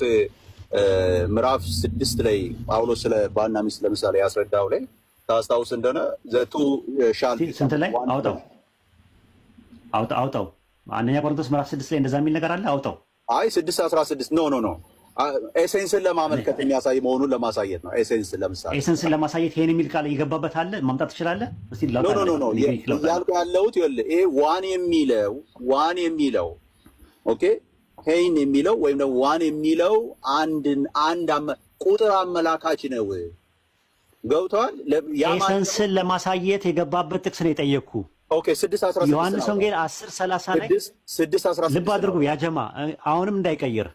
ምዕራፍ 6 ላይ ጳውሎስ ስለ ባልና ሚስት ለምሳሌ ያስረዳው ላይ ታስታውስ እንደሆነ ዘቱ ሻል ስንት ላይ አውጣው አንደኛ ቆሮንቶስ ምዕራፍ 6 ላይ እንደዛ የሚል ነገር አለ። አውጣው። አይ 6:16 ኖ ኤሴንስን ለማመልከት የሚያሳይ መሆኑን ለማሳየት ነው። ኤሴንስን ለምሳሌ ኤሰንስን ለማሳየት ይሄን የሚል ቃል እየገባበት አለ። ማምጣት ትችላለህ? እስቲ ኖ ያልኩ ያለሁት ይኸውልህ ይሄ ዋን የሚለው ኦኬ ሄይን የሚለው ወይም ደግሞ ዋን የሚለው አንድ ቁጥር አመላካች ነው። ገብቷል? ኤሰንስን ለማሳየት የገባበት ጥቅስ ነው የጠየቅኩ። ኦኬ 6:16 ዮሐንስ ወንጌል 10:30 ላይ 6:16 ልብ አድርጉ ያጀማ፣ አሁንም እንዳይቀይር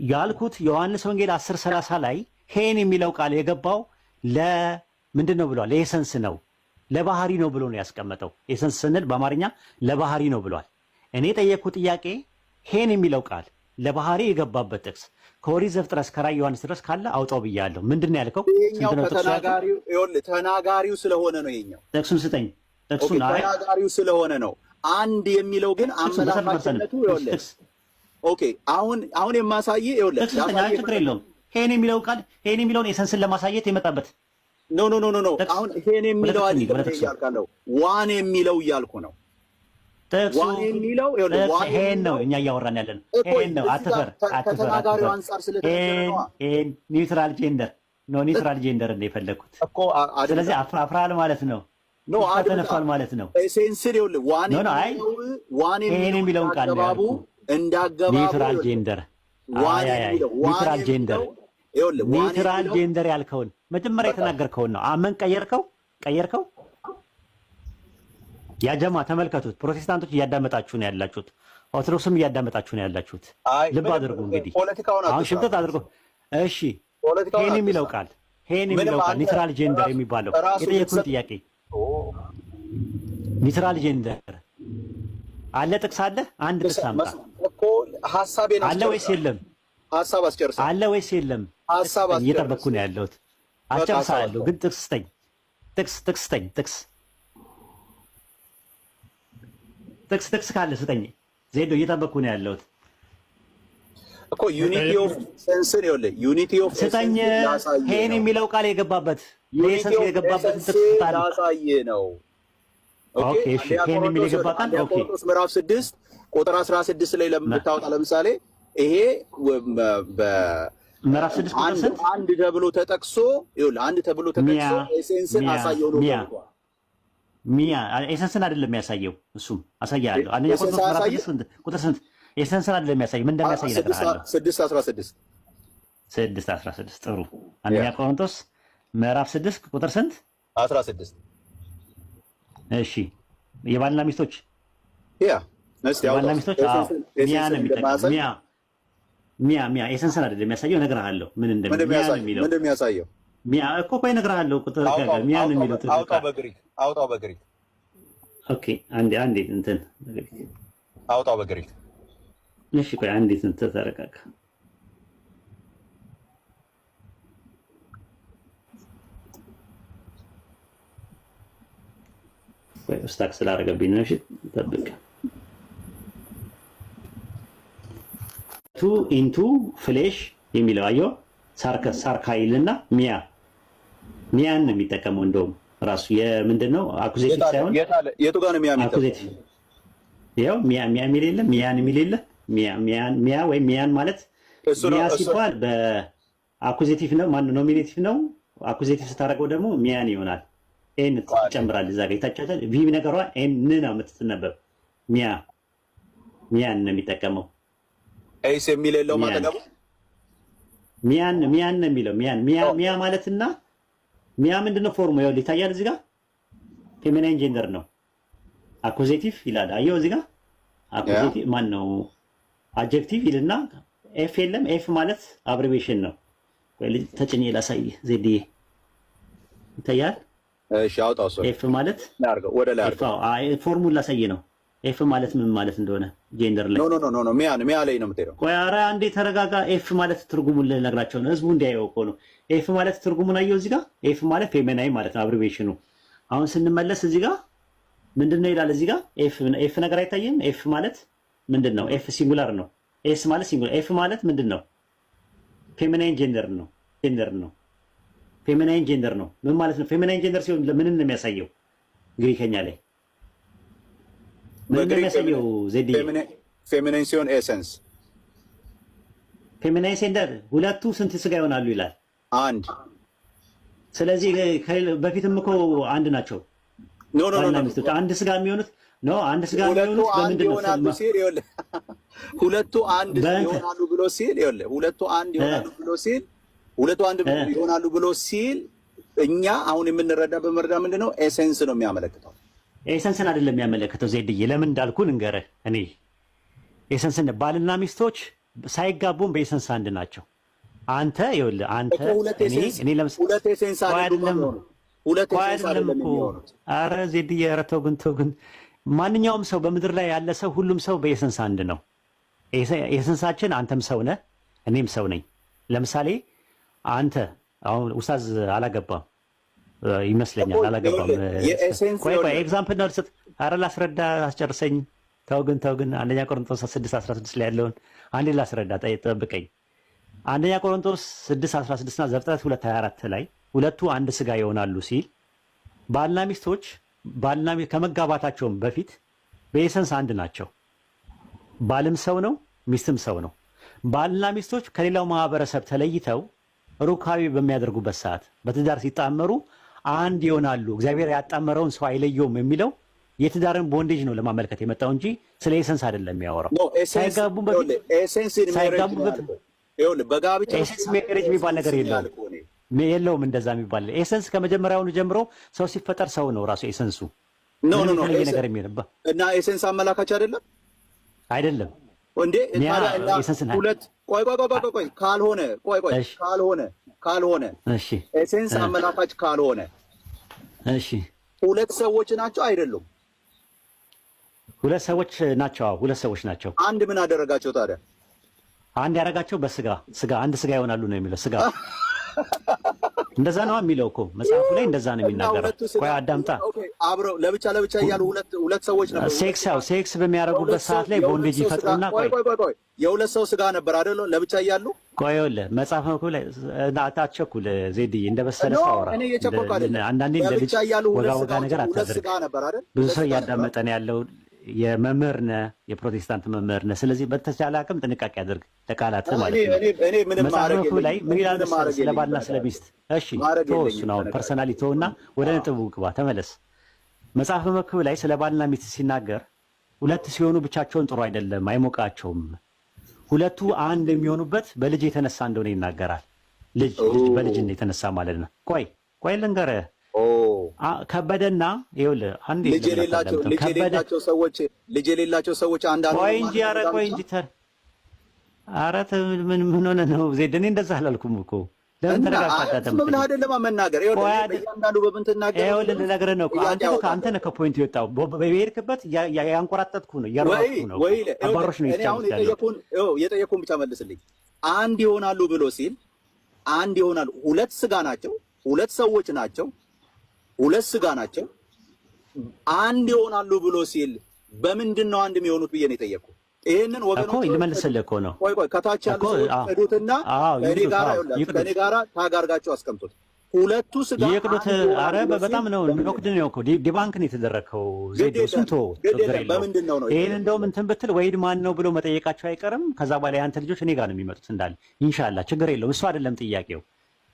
ያልኩት ዮሐንስ ወንጌል 10:30 ላይ ሄን የሚለው ቃል የገባው ለምንድን ነው ብሏል? ኤሰንስ ነው ለባህሪ ነው ብሎ ነው ያስቀመጠው። ኤሰንስ ስንል በአማርኛ ለባህሪ ነው ብሏል። እኔ የጠየቅኩት ጥያቄ ሄን የሚለው ቃል ለባህሪ የገባበት ጥቅስ ከኦሪት ዘፍጥረት እስከ ራዕየ ዮሐንስ ድረስ ካለ አውጣው ብያለሁ። ምንድን ነው ያልከው? ተናጋሪው ስለሆነ ነው የኛው። ጥቅሱን ስጠኝ። ጥቅሱን ተናጋሪው ስለሆነ ነው። አንድ የሚለው ግን አመላካችነቱ ይኸውልህ። ኦኬ አሁን የማሳይ ይኸውልህ ችግር የለውም። ሄን የሚለው ቃል ሄን የሚለውን ኤሰንስን ለማሳየት የመጣበት ኖ አሁን ሄን የሚለው አይደለም ዋን የሚለው እያልኩ ነው። ዋን የሚለው ሄን ነው እኛ እያወራን ያለን ሄን ነው። አትፈር ከተናጋሪው አንፃር ስለተነገረው ሄን ኒውትራል ጄንደር ነው። ኒውትራል ጄንደር ነው የፈለኩት። ስለዚህ አፍራል ማለት ነው። ኖ ተነፋል ማለት ነው። ኤሴንስን ይኸውልህ ዋን የሚለውን ቃል ነው እንዳገባቡ ኒውትራል ጄንደር ኒውትራል ጄንደር ኒውትራል ጄንደር ያልከውን መጀመሪያ የተናገርከውን ነው። አመን ቀየርከው። ያጀማ ተመልከቱት። ፕሮቴስታንቶች እያዳመጣችሁ ነው ያላችሁት፣ ኦርቶዶክስም እያዳመጣችሁ ነው ያላችሁት። ልብ አድርጉ። እንግዲህ አሁን ሽምጥጥ አድርጎ እሺ፣ ሄን የሚለው ቃል ኒውትራል ጄንደር የሚባለው የጠየኩን ጥያቄ ኒውትራል ጄንደር አለ? ጥቅስ አለ? አንድ ጥቅስ አምጣ እኮ ሐሳቤን አለ ወይስ የለም? ሐሳብ አስጨርሳ አለ ወይስ የለም? ሐሳብ አስጨርሳ እየጠበቅኩ ነው ያለሁት። አስጨርሳለሁ፣ ግን ጥቅስ ስጠኝ። ጥቅስ ካለ ስጠኝ። ዜዶ እየጠበቅኩ ነው ያለሁት እኮ ዩኒቲ ኦፍ ሴንስን ይኸውልህ፣ ዩኒቲ ኦፍ ስጠኝ። ሄን የሚለው ቃል የገባበት ለኤሰንስ የገባበት ጥቅስ ስጣል ያሳየ ነው። ኦኬ እሺ፣ ሄን የሚል የገባ ቃል ኦኬ። ቆሮንቶስ ምዕራፍ 6 ቁጥር 16 ላይ ለምታወጣ ለምሳሌ ይሄ ምዕራፍ 6 ቁጥር ስንት አንድ ተብሎ ተጠቅሶ ይኸውልህ፣ አንድ ተብሎ ተጠቅሶ ኤሰንስን አሳየው ነው ማለት ሚያ ኤሰንስን አይደለም የሚያሳየው። እሱም አሳያለሁ። አንደኛ ቆሮንቶስ ምዕራፍ 6 ቁጥር ስንት ኤሰንስን አይደለም የሚያሳየው። ምን እንደሚያሳይ እነግርሃለሁ። 6:16 ጥሩ። አንደኛ ቆሮንቶስ ምዕራፍ 6 ቁጥር ስንት 16 እሺ። የባልና ሚስቶች የባልና ሚስቶች ሚያ ነው የሚጠቅመው። ሚያ ኤሰንስን አይደለም የሚያሳየው። እነግርሃለሁ ምን እንደሚያሳየው ሚያ እኮ ቆይ እነግርሃለሁ። ቁጥር ሚያ ነው የሚለው አውጣው በግሪክ ኦኬ። አንዴ እንትን አውጣው በግሪክ እሺ። ቆይ አንዴ እንትን ተረጋጋ። ወይ ስታክ ስላደረገብኝ ነው። እሺ ጠብቅ። ቱ ኢንቱ ፍሌሽ የሚለው አየው። ሳርካይልና ሚያን ነው የሚጠቀመው። እንደውም ራሱ የምንድን ነው አኩዜቲቭ ሳይሆን የቱ ጋር ነው ሚያ የሚጠቀመው? አኩዜቲቭ ያው ሚያ የሚል የለ ሚያን የሚል የለ ሚያ ወይም ሚያን ማለት ሚያ ሲባል በአኩዜቲቭ ነው። ማን ኖሚኔቲቭ ነው። አኩዜቲቭ ስታደርገው ደግሞ ሚያን ይሆናል። ኤን ትጨምራለህ እዛ ጋር ይታጫታል። ቪ ነገሯ ኤን ነው የምትነበብ። ሚያን ነው የሚጠቀመው። ኤስ የሚል የለው ማጠገቡ ሚያን ነው የሚለው። ሚያ ማለትና ሚያ ምንድነው ፎርሙ ያው ይታያል እዚህ ጋር ፌሚናይን ጀንደር ነው። አኩዜቲቭ ይላል። አየው እዚህ ጋር አኩዜቲቭ ማን ነው አድጀክቲቭ ይልና ኤፍ የለም። ኤፍ ማለት አብሪቬሽን ነው። ወይ ልጅ ተጭኔ ላሳይ ዜድዬ ይታያል። እሺ አውጣው። ኤፍ ማለት አርገው ወደ ላይ አርገው። አይ ፎርሙላ ላሳይ ነው። ኤፍ ማለት ምን ማለት እንደሆነ ጀንደር ላይ ኖ ሚያ ላይ ነው የምትሄደው። ቆይ ኧረ አንዴ ተረጋጋ። ኤፍ ማለት ትርጉሙን ልነግራቸው ነው ህዝቡ እንዲያየው እኮ ነው። ኤፍ ማለት ትርጉሙን አየው እዚህ ጋር ኤፍ ማለት ፌሚናይን ማለት ነው አብሪቬሽኑ። አሁን ስንመለስ እዚህ ጋር ምንድነው ይላል እዚህ ጋር ኤፍ ነገር አይታየም። ኤፍ ማለት ምንድነው? ኤፍ ሲንጉላር ነው። ኤስ ማለት ሲንጉላር። ኤፍ ማለት ምንድነው? ፌሚናይን ጀንደር ነው። ፌሚናይን ጀንደር ነው። ምን ማለት ነው? ፌሚናይን ጀንደር ሲሆን ምን ነው የሚያሳየው? ግሪከኛ ላይ ምን ነው የሚያሳየው? ዜድ ፌሚናይን ሲሆን ኤሰንስ ፌሚናይን ጀንደር ሁለቱ ስንት ስጋ ይሆናሉ ይላል? አንድ። ስለዚህ በፊትም እኮ አንድ ናቸው። ኖ አንድ ስጋ የሚሆኑት አንድ ስጋ የሚሆኑት በምንድን ነው? ሁለቱ አንድ ይሆናሉ ብሎ ሲል ሁለቱ አንድ ይሆናሉ ብሎ ሲል እኛ አሁን በመረዳ ምንድነው ኤሰንስ ነው የሚያመለክተው። ኤሰንስን አይደለም የሚያመለክተው ዜድዬ። ለምን እንዳልኩ ንገረህ። እኔ ኤሰንስን ባልና ሚስቶች ሳይጋቡም በኤሰንስ አንድ ናቸው። አንተ እኔ ለምሳሌ ሁለት ኤሰንስ አይደለም እኮ። ኧረ ዜድዬ ኧረ ተው ግን ማንኛውም ሰው በምድር ላይ ያለ ሰው ሁሉም ሰው በኤሰንስ አንድ ነው። ኤሰንሳችን አንተም ሰው ነህ፣ እኔም ሰው ነኝ። ለምሳሌ አንተ አሁን ኡስታዝ አላገባም ይመስለኛል፣ አላገባም። ቆይ ኤግዛምፕል ነው ልስጥ። ኧረ ላስረዳ አስጨርሰኝ። ተው ግን አንደኛ ቆሮንቶስ 6:16 ላይ ያለውን አንዴ ላስረዳ ጠብቀኝ። አንደኛ ቆሮንቶስ 6:16 እና ዘፍጥረት 2:24 ላይ ሁለቱ አንድ ስጋ ይሆናሉ ሲል ባልና ሚስቶች ከመጋባታቸውም በፊት በኤሰንስ አንድ ናቸው። ባልም ሰው ነው፣ ሚስትም ሰው ነው። ባልና ሚስቶች ከሌላው ማህበረሰብ ተለይተው ሩካቤ በሚያደርጉበት ሰዓት በትዳር ሲጣመሩ አንድ ይሆናሉ። እግዚአብሔር ያጣመረውን ሰው አይለየውም የሚለው የትዳርን ቦንዴጅ ነው ለማመልከት የመጣው እንጂ ስለ ኤሰንስ አይደለም የሚያወራው። ሳይጋቡ በፊት በጋብቻ ኤሰንስ ሜሬጅ የሚባል ነገር የለውም። እንደዛ የሚባል ኤሰንስ ከመጀመሪያውኑ ጀምሮ ሰው ሲፈጠር ሰው ነው ራሱ ኤሰንሱ። ነገር የሚነባ እና ኤሰንስ አመላካች አይደለም እንዴ? ሁለት ካልሆነ እሺ፣ ኤሰንስ አመላካች ካልሆነ እሺ፣ ሁለት ሰዎች ናቸው አይደሉም? ሁለት ሰዎች ናቸው። አንድ ምን አደረጋቸው ታዲያ? አንድ ያደረጋቸው በስጋ አንድ ስጋ ይሆናሉ ነው የሚለው። ስጋ እንደዛ ነው የሚለው እኮ መጽሐፉ ላይ እንደዛ ነው የሚናገረው። ቆይ አዳምጣ። አብረው ለብቻ እያሉ ሁለት ሰዎች ነበር። ሴክስ በሚያደርጉበት ሰዓት ላይ ቦንዴጅ ይፈጥሩና ቆይ የሁለት ሰው ስጋ ነበር አይደል? ለብቻ እያሉ ቆይ መጽሐፉ ላይ አታቸኩል ዜድዬ፣ እንደበሰለ ሰው አወራ። አንዳንዴ ለብቻ እያሉ ወጋ ነገር አታደርግ። ብዙ ሰው እያዳመጠ ነው ያለው። የመምህር ነህ፣ የፕሮቴስታንት መምህር ነህ። ስለዚህ በተቻለ አቅም ጥንቃቄ አድርግ ለቃላት ማለት ነው። መጽሐፉ ላይ ምን ይላል መሰለህ? ስለ ባልና ስለ ሚስት። እሺ እሱን አሁን ፐርሰናሊ ተውና ወደ ነጥቡ ግባ፣ ተመለስ። መጽሐፍ መክብብ ላይ ስለ ባልና ሚስት ሲናገር ሁለት ሲሆኑ ብቻቸውን ጥሩ አይደለም፣ አይሞቃቸውም። ሁለቱ አንድ የሚሆኑበት በልጅ የተነሳ እንደሆነ ይናገራል። ልጅ በልጅ የተነሳ ማለት ነው። ቆይ ልንገርህ። ከበደና ይኸውልህ አንዴ ልጅ የሌላቸው ሰዎች አንዳንዱ ቆይ እንጂ ኧረ ምን ሆነ ነው ዜድ? እኔ እንደዛ አላልኩም እኮ። ለምን ተረጋግተህ ምን አይደለም መናገር እያንዳንዱ በምንትናገር ይኸውልህ ልነግርህ ነው። አንተ ነህ ከፖይንቱ የወጣው። በሄድክበት ያንቆራጠጥኩ ነው፣ እያሯጥኩ ነው። አባሮሽ ነው የጠየኩህን ብቻ መልስልኝ። አንድ ይሆናሉ ብሎ ሲል አንድ ይሆናሉ፣ ሁለት ስጋ ናቸው፣ ሁለት ሰዎች ናቸው፣ ሁለት ስጋ ናቸው፣ አንድ ይሆናሉ ብሎ ሲል በምንድን ነው አንድ የሚሆኑት ብዬ ነው የጠየኩህ። ይሄንን ወገኖች እኮ ልመልስልህ እኮ ነው። ቆይ ከታች ያሉ ሰዎች ሄዱትና ከኔ ጋራ ታጋርጋቸው አስቀምጡት። ሁለቱ ስጋ የቅዱት አረ በጣም ነው ኖክድ ነው እኮ ዲባንክ ነው የተደረከው። ዜዶ ስንቶ ችግር የለውም። በምንድን ነው ይሄን እንደውም እንትን ብትል ወይድ ማን ነው ብሎ መጠየቃቸው አይቀርም። ከዛ በኋላ ያንተ ልጆች እኔ ጋር ነው የሚመጡት እንዳለ ኢንሻአላህ ችግር የለውም። እሱ አይደለም ጥያቄው፣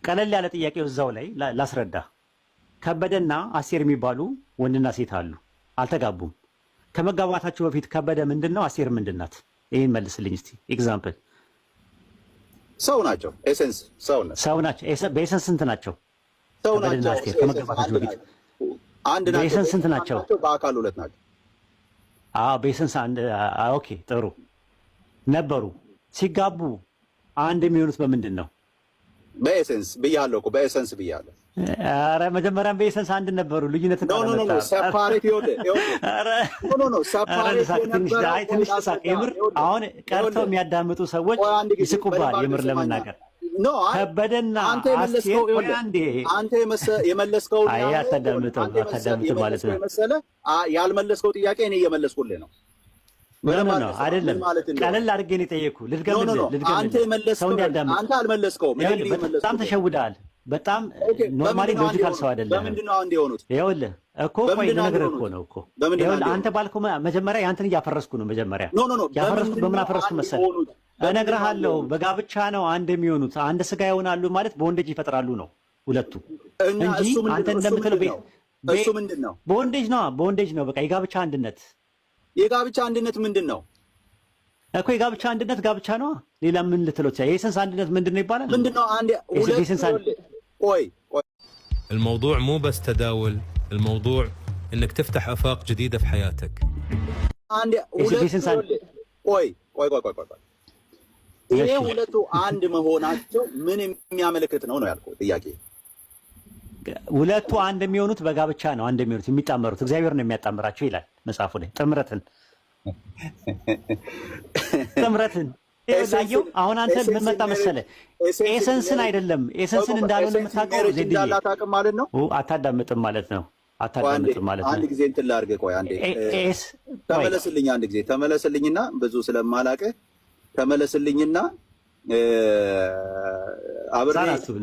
ቀለል ያለ ጥያቄው እዛው ላይ ላስረዳ። ከበደና አስቴር የሚባሉ ወንድና ሴት አሉ፣ አልተጋቡም። ከመጋባታቸው በፊት ከበደ ምንድነው? አስቴር ምንድናት? ይሄን መልስልኝ እስቲ። ኤግዛምፕል ሰው ናቸው። ኤሰንስ ሰው ናቸው። በኤሰንስ ስንት ናቸው? ሰው ናቸው። ከመጋባታቸው በፊት አንድ ናቸው። በኤሰንስ ስንት ናቸው? በአካል ሁለት ናቸው። በኤሰንስ አንድ። ኦኬ ጥሩ ነበሩ። ሲጋቡ አንድ የሚሆኑት በምንድን ነው? በኤሰንስ ብያለሁ እኮ በኤሰንስ ብያለሁ። ኧረ መጀመሪያም በኤሰንስ አንድ ነበሩ። ልዩነት ሰፓሬት ትንሽ ተሳቅ። የምር አሁን ቀርተው የሚያዳምጡ ሰዎች ይስቁባል። የምር ለመናገር ከበደና አስቴር አንዴ አንተ የመለስከው አታዳምጥም ማለት ነው። ያልመለስከው ጥያቄ እኔ እየመለስኩልህ ነው። አይደለም ቀለል አድርጌ ነው የጠየኩህ። ልድገምልህ ሰው እንዲያዳምጥ። አንተ አልመለስከውም። በጣም ተሸውደሃል። በጣም ኖርማሊ ሎጂካል ሰው አይደለም። በምንድን ነው አንድ የሆኑት? ይኸውልህ እኮ ቆይ ልነግርህ እኮ ነው እኮ። ይኸውልህ አንተ ባልከው መጀመሪያ ያንተን እያፈረስኩ ነው። መጀመሪያ ያፈረስኩት በምን አፈረስኩ መሰለህ? እነግርሃለሁ። በጋብቻ ነው አንድ የሚሆኑት። አንድ ስጋ ይሆናሉ ማለት በወንዴጅ ይፈጥራሉ ነው ሁለቱ እንጂ አንተ እንደምትለው እሱ ምንድን ነው? በወንዴጅ ነው። በቃ የጋብቻ አንድነት። የጋብቻ አንድነት ምንድን ነው እኮ? የጋብቻ አንድነት ጋብቻ ነው። ሌላ ምን ልትለው ትችላለህ? የሰንስ አንድነት ምንድን ነው ይባላል? ምንድን ነው? አንድ ቆይ الموضوع مو بس تداول، الموضوع انك تفتح افاق جديده في حياتك. ይሄ ሁለቱ አንድ መሆናቸው ምን የሚያመለክት ነው ያልኩት ጥያቄ። ሁለቱ አንድ የሚሆኑት በጋብቻ ነው። አንድ የሚሆኑት የሚጣመሩት እግዚአብሔር ነው የሚያጣምራቸው ይላል መጽሐፉ ላይ። ጥምረትን ይላየው። አሁን አንተ ምን መጣ መሰለህ? ኤሰንስን አይደለም ኤሰንስን እንዳልሆነ የምታውቀው ዜድዬ ማለት ነው። አታዳምጥም ማለት ነው። አታዳምጥም ማለት ነው። አንድ ጊዜ እንትን ላድርግህ። ቆይ አንዴ ተመለስልኝ። አንድ ጊዜ ተመለስልኝና ብዙ ስለማላውቅህ ተመለስልኝና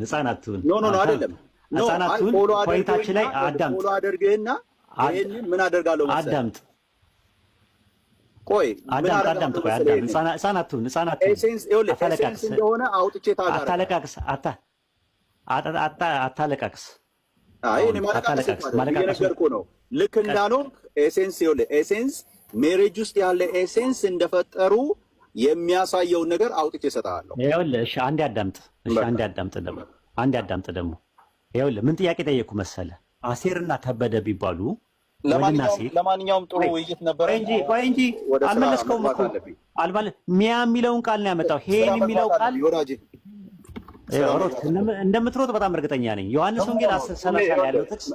ህጻናቱን ኖ አይደለም ህጻናቱን ፖይንታችን ላይ አዳምጥ። ፎሎ አድርግህና ይሄንን ምን አደርጋለሁ መሰለህ? አዳምጥ። ቆይ አዳምጥ። ቆይ አዳምጥ። ህጻናቱን ኤሰንስ እንደሆነ አውጥቼ ታጋራ አታለቃቅስ። አይ እኔ ማለቃቀስ ነው። ልክ እንዳለው ኤሰንስ ሜሬጅ ውስጥ ያለ ኤሰንስ እንደፈጠሩ የሚያሳየውን ነገር አውጥቼ እሰጥሃለሁ። ይኸውልህ እሺ፣ አንዴ አዳምጥ። እሺ፣ አንዴ አዳምጥ ደግሞ ይኸውልህ ምን ጥያቄ ጠየቅኩ መሰለህ? አስቴርና ከበደ ቢባሉ ለማንኛውም ጥሩ ውይይት ነበረ እንጂ አልመለስከውም እኮ ሚያ የሚለውን ቃል ነው ያመጣው። ሄን የሚለው ቃል እንደምትሮጥ በጣም እርግጠኛ ነኝ። ዮሐንስ ወንጌል 10:30 ላይ ያለው ጥቅስ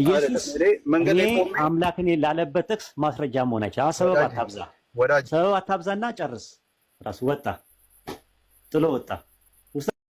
ኢየሱስ እኔ አምላክ ነኝ ላለበት ጥቅስ ማስረጃ መሆን አይችልም። ሰበብ አታብዛና ጨርስ። ራሱ ወጣ ጥሎ ወጣ።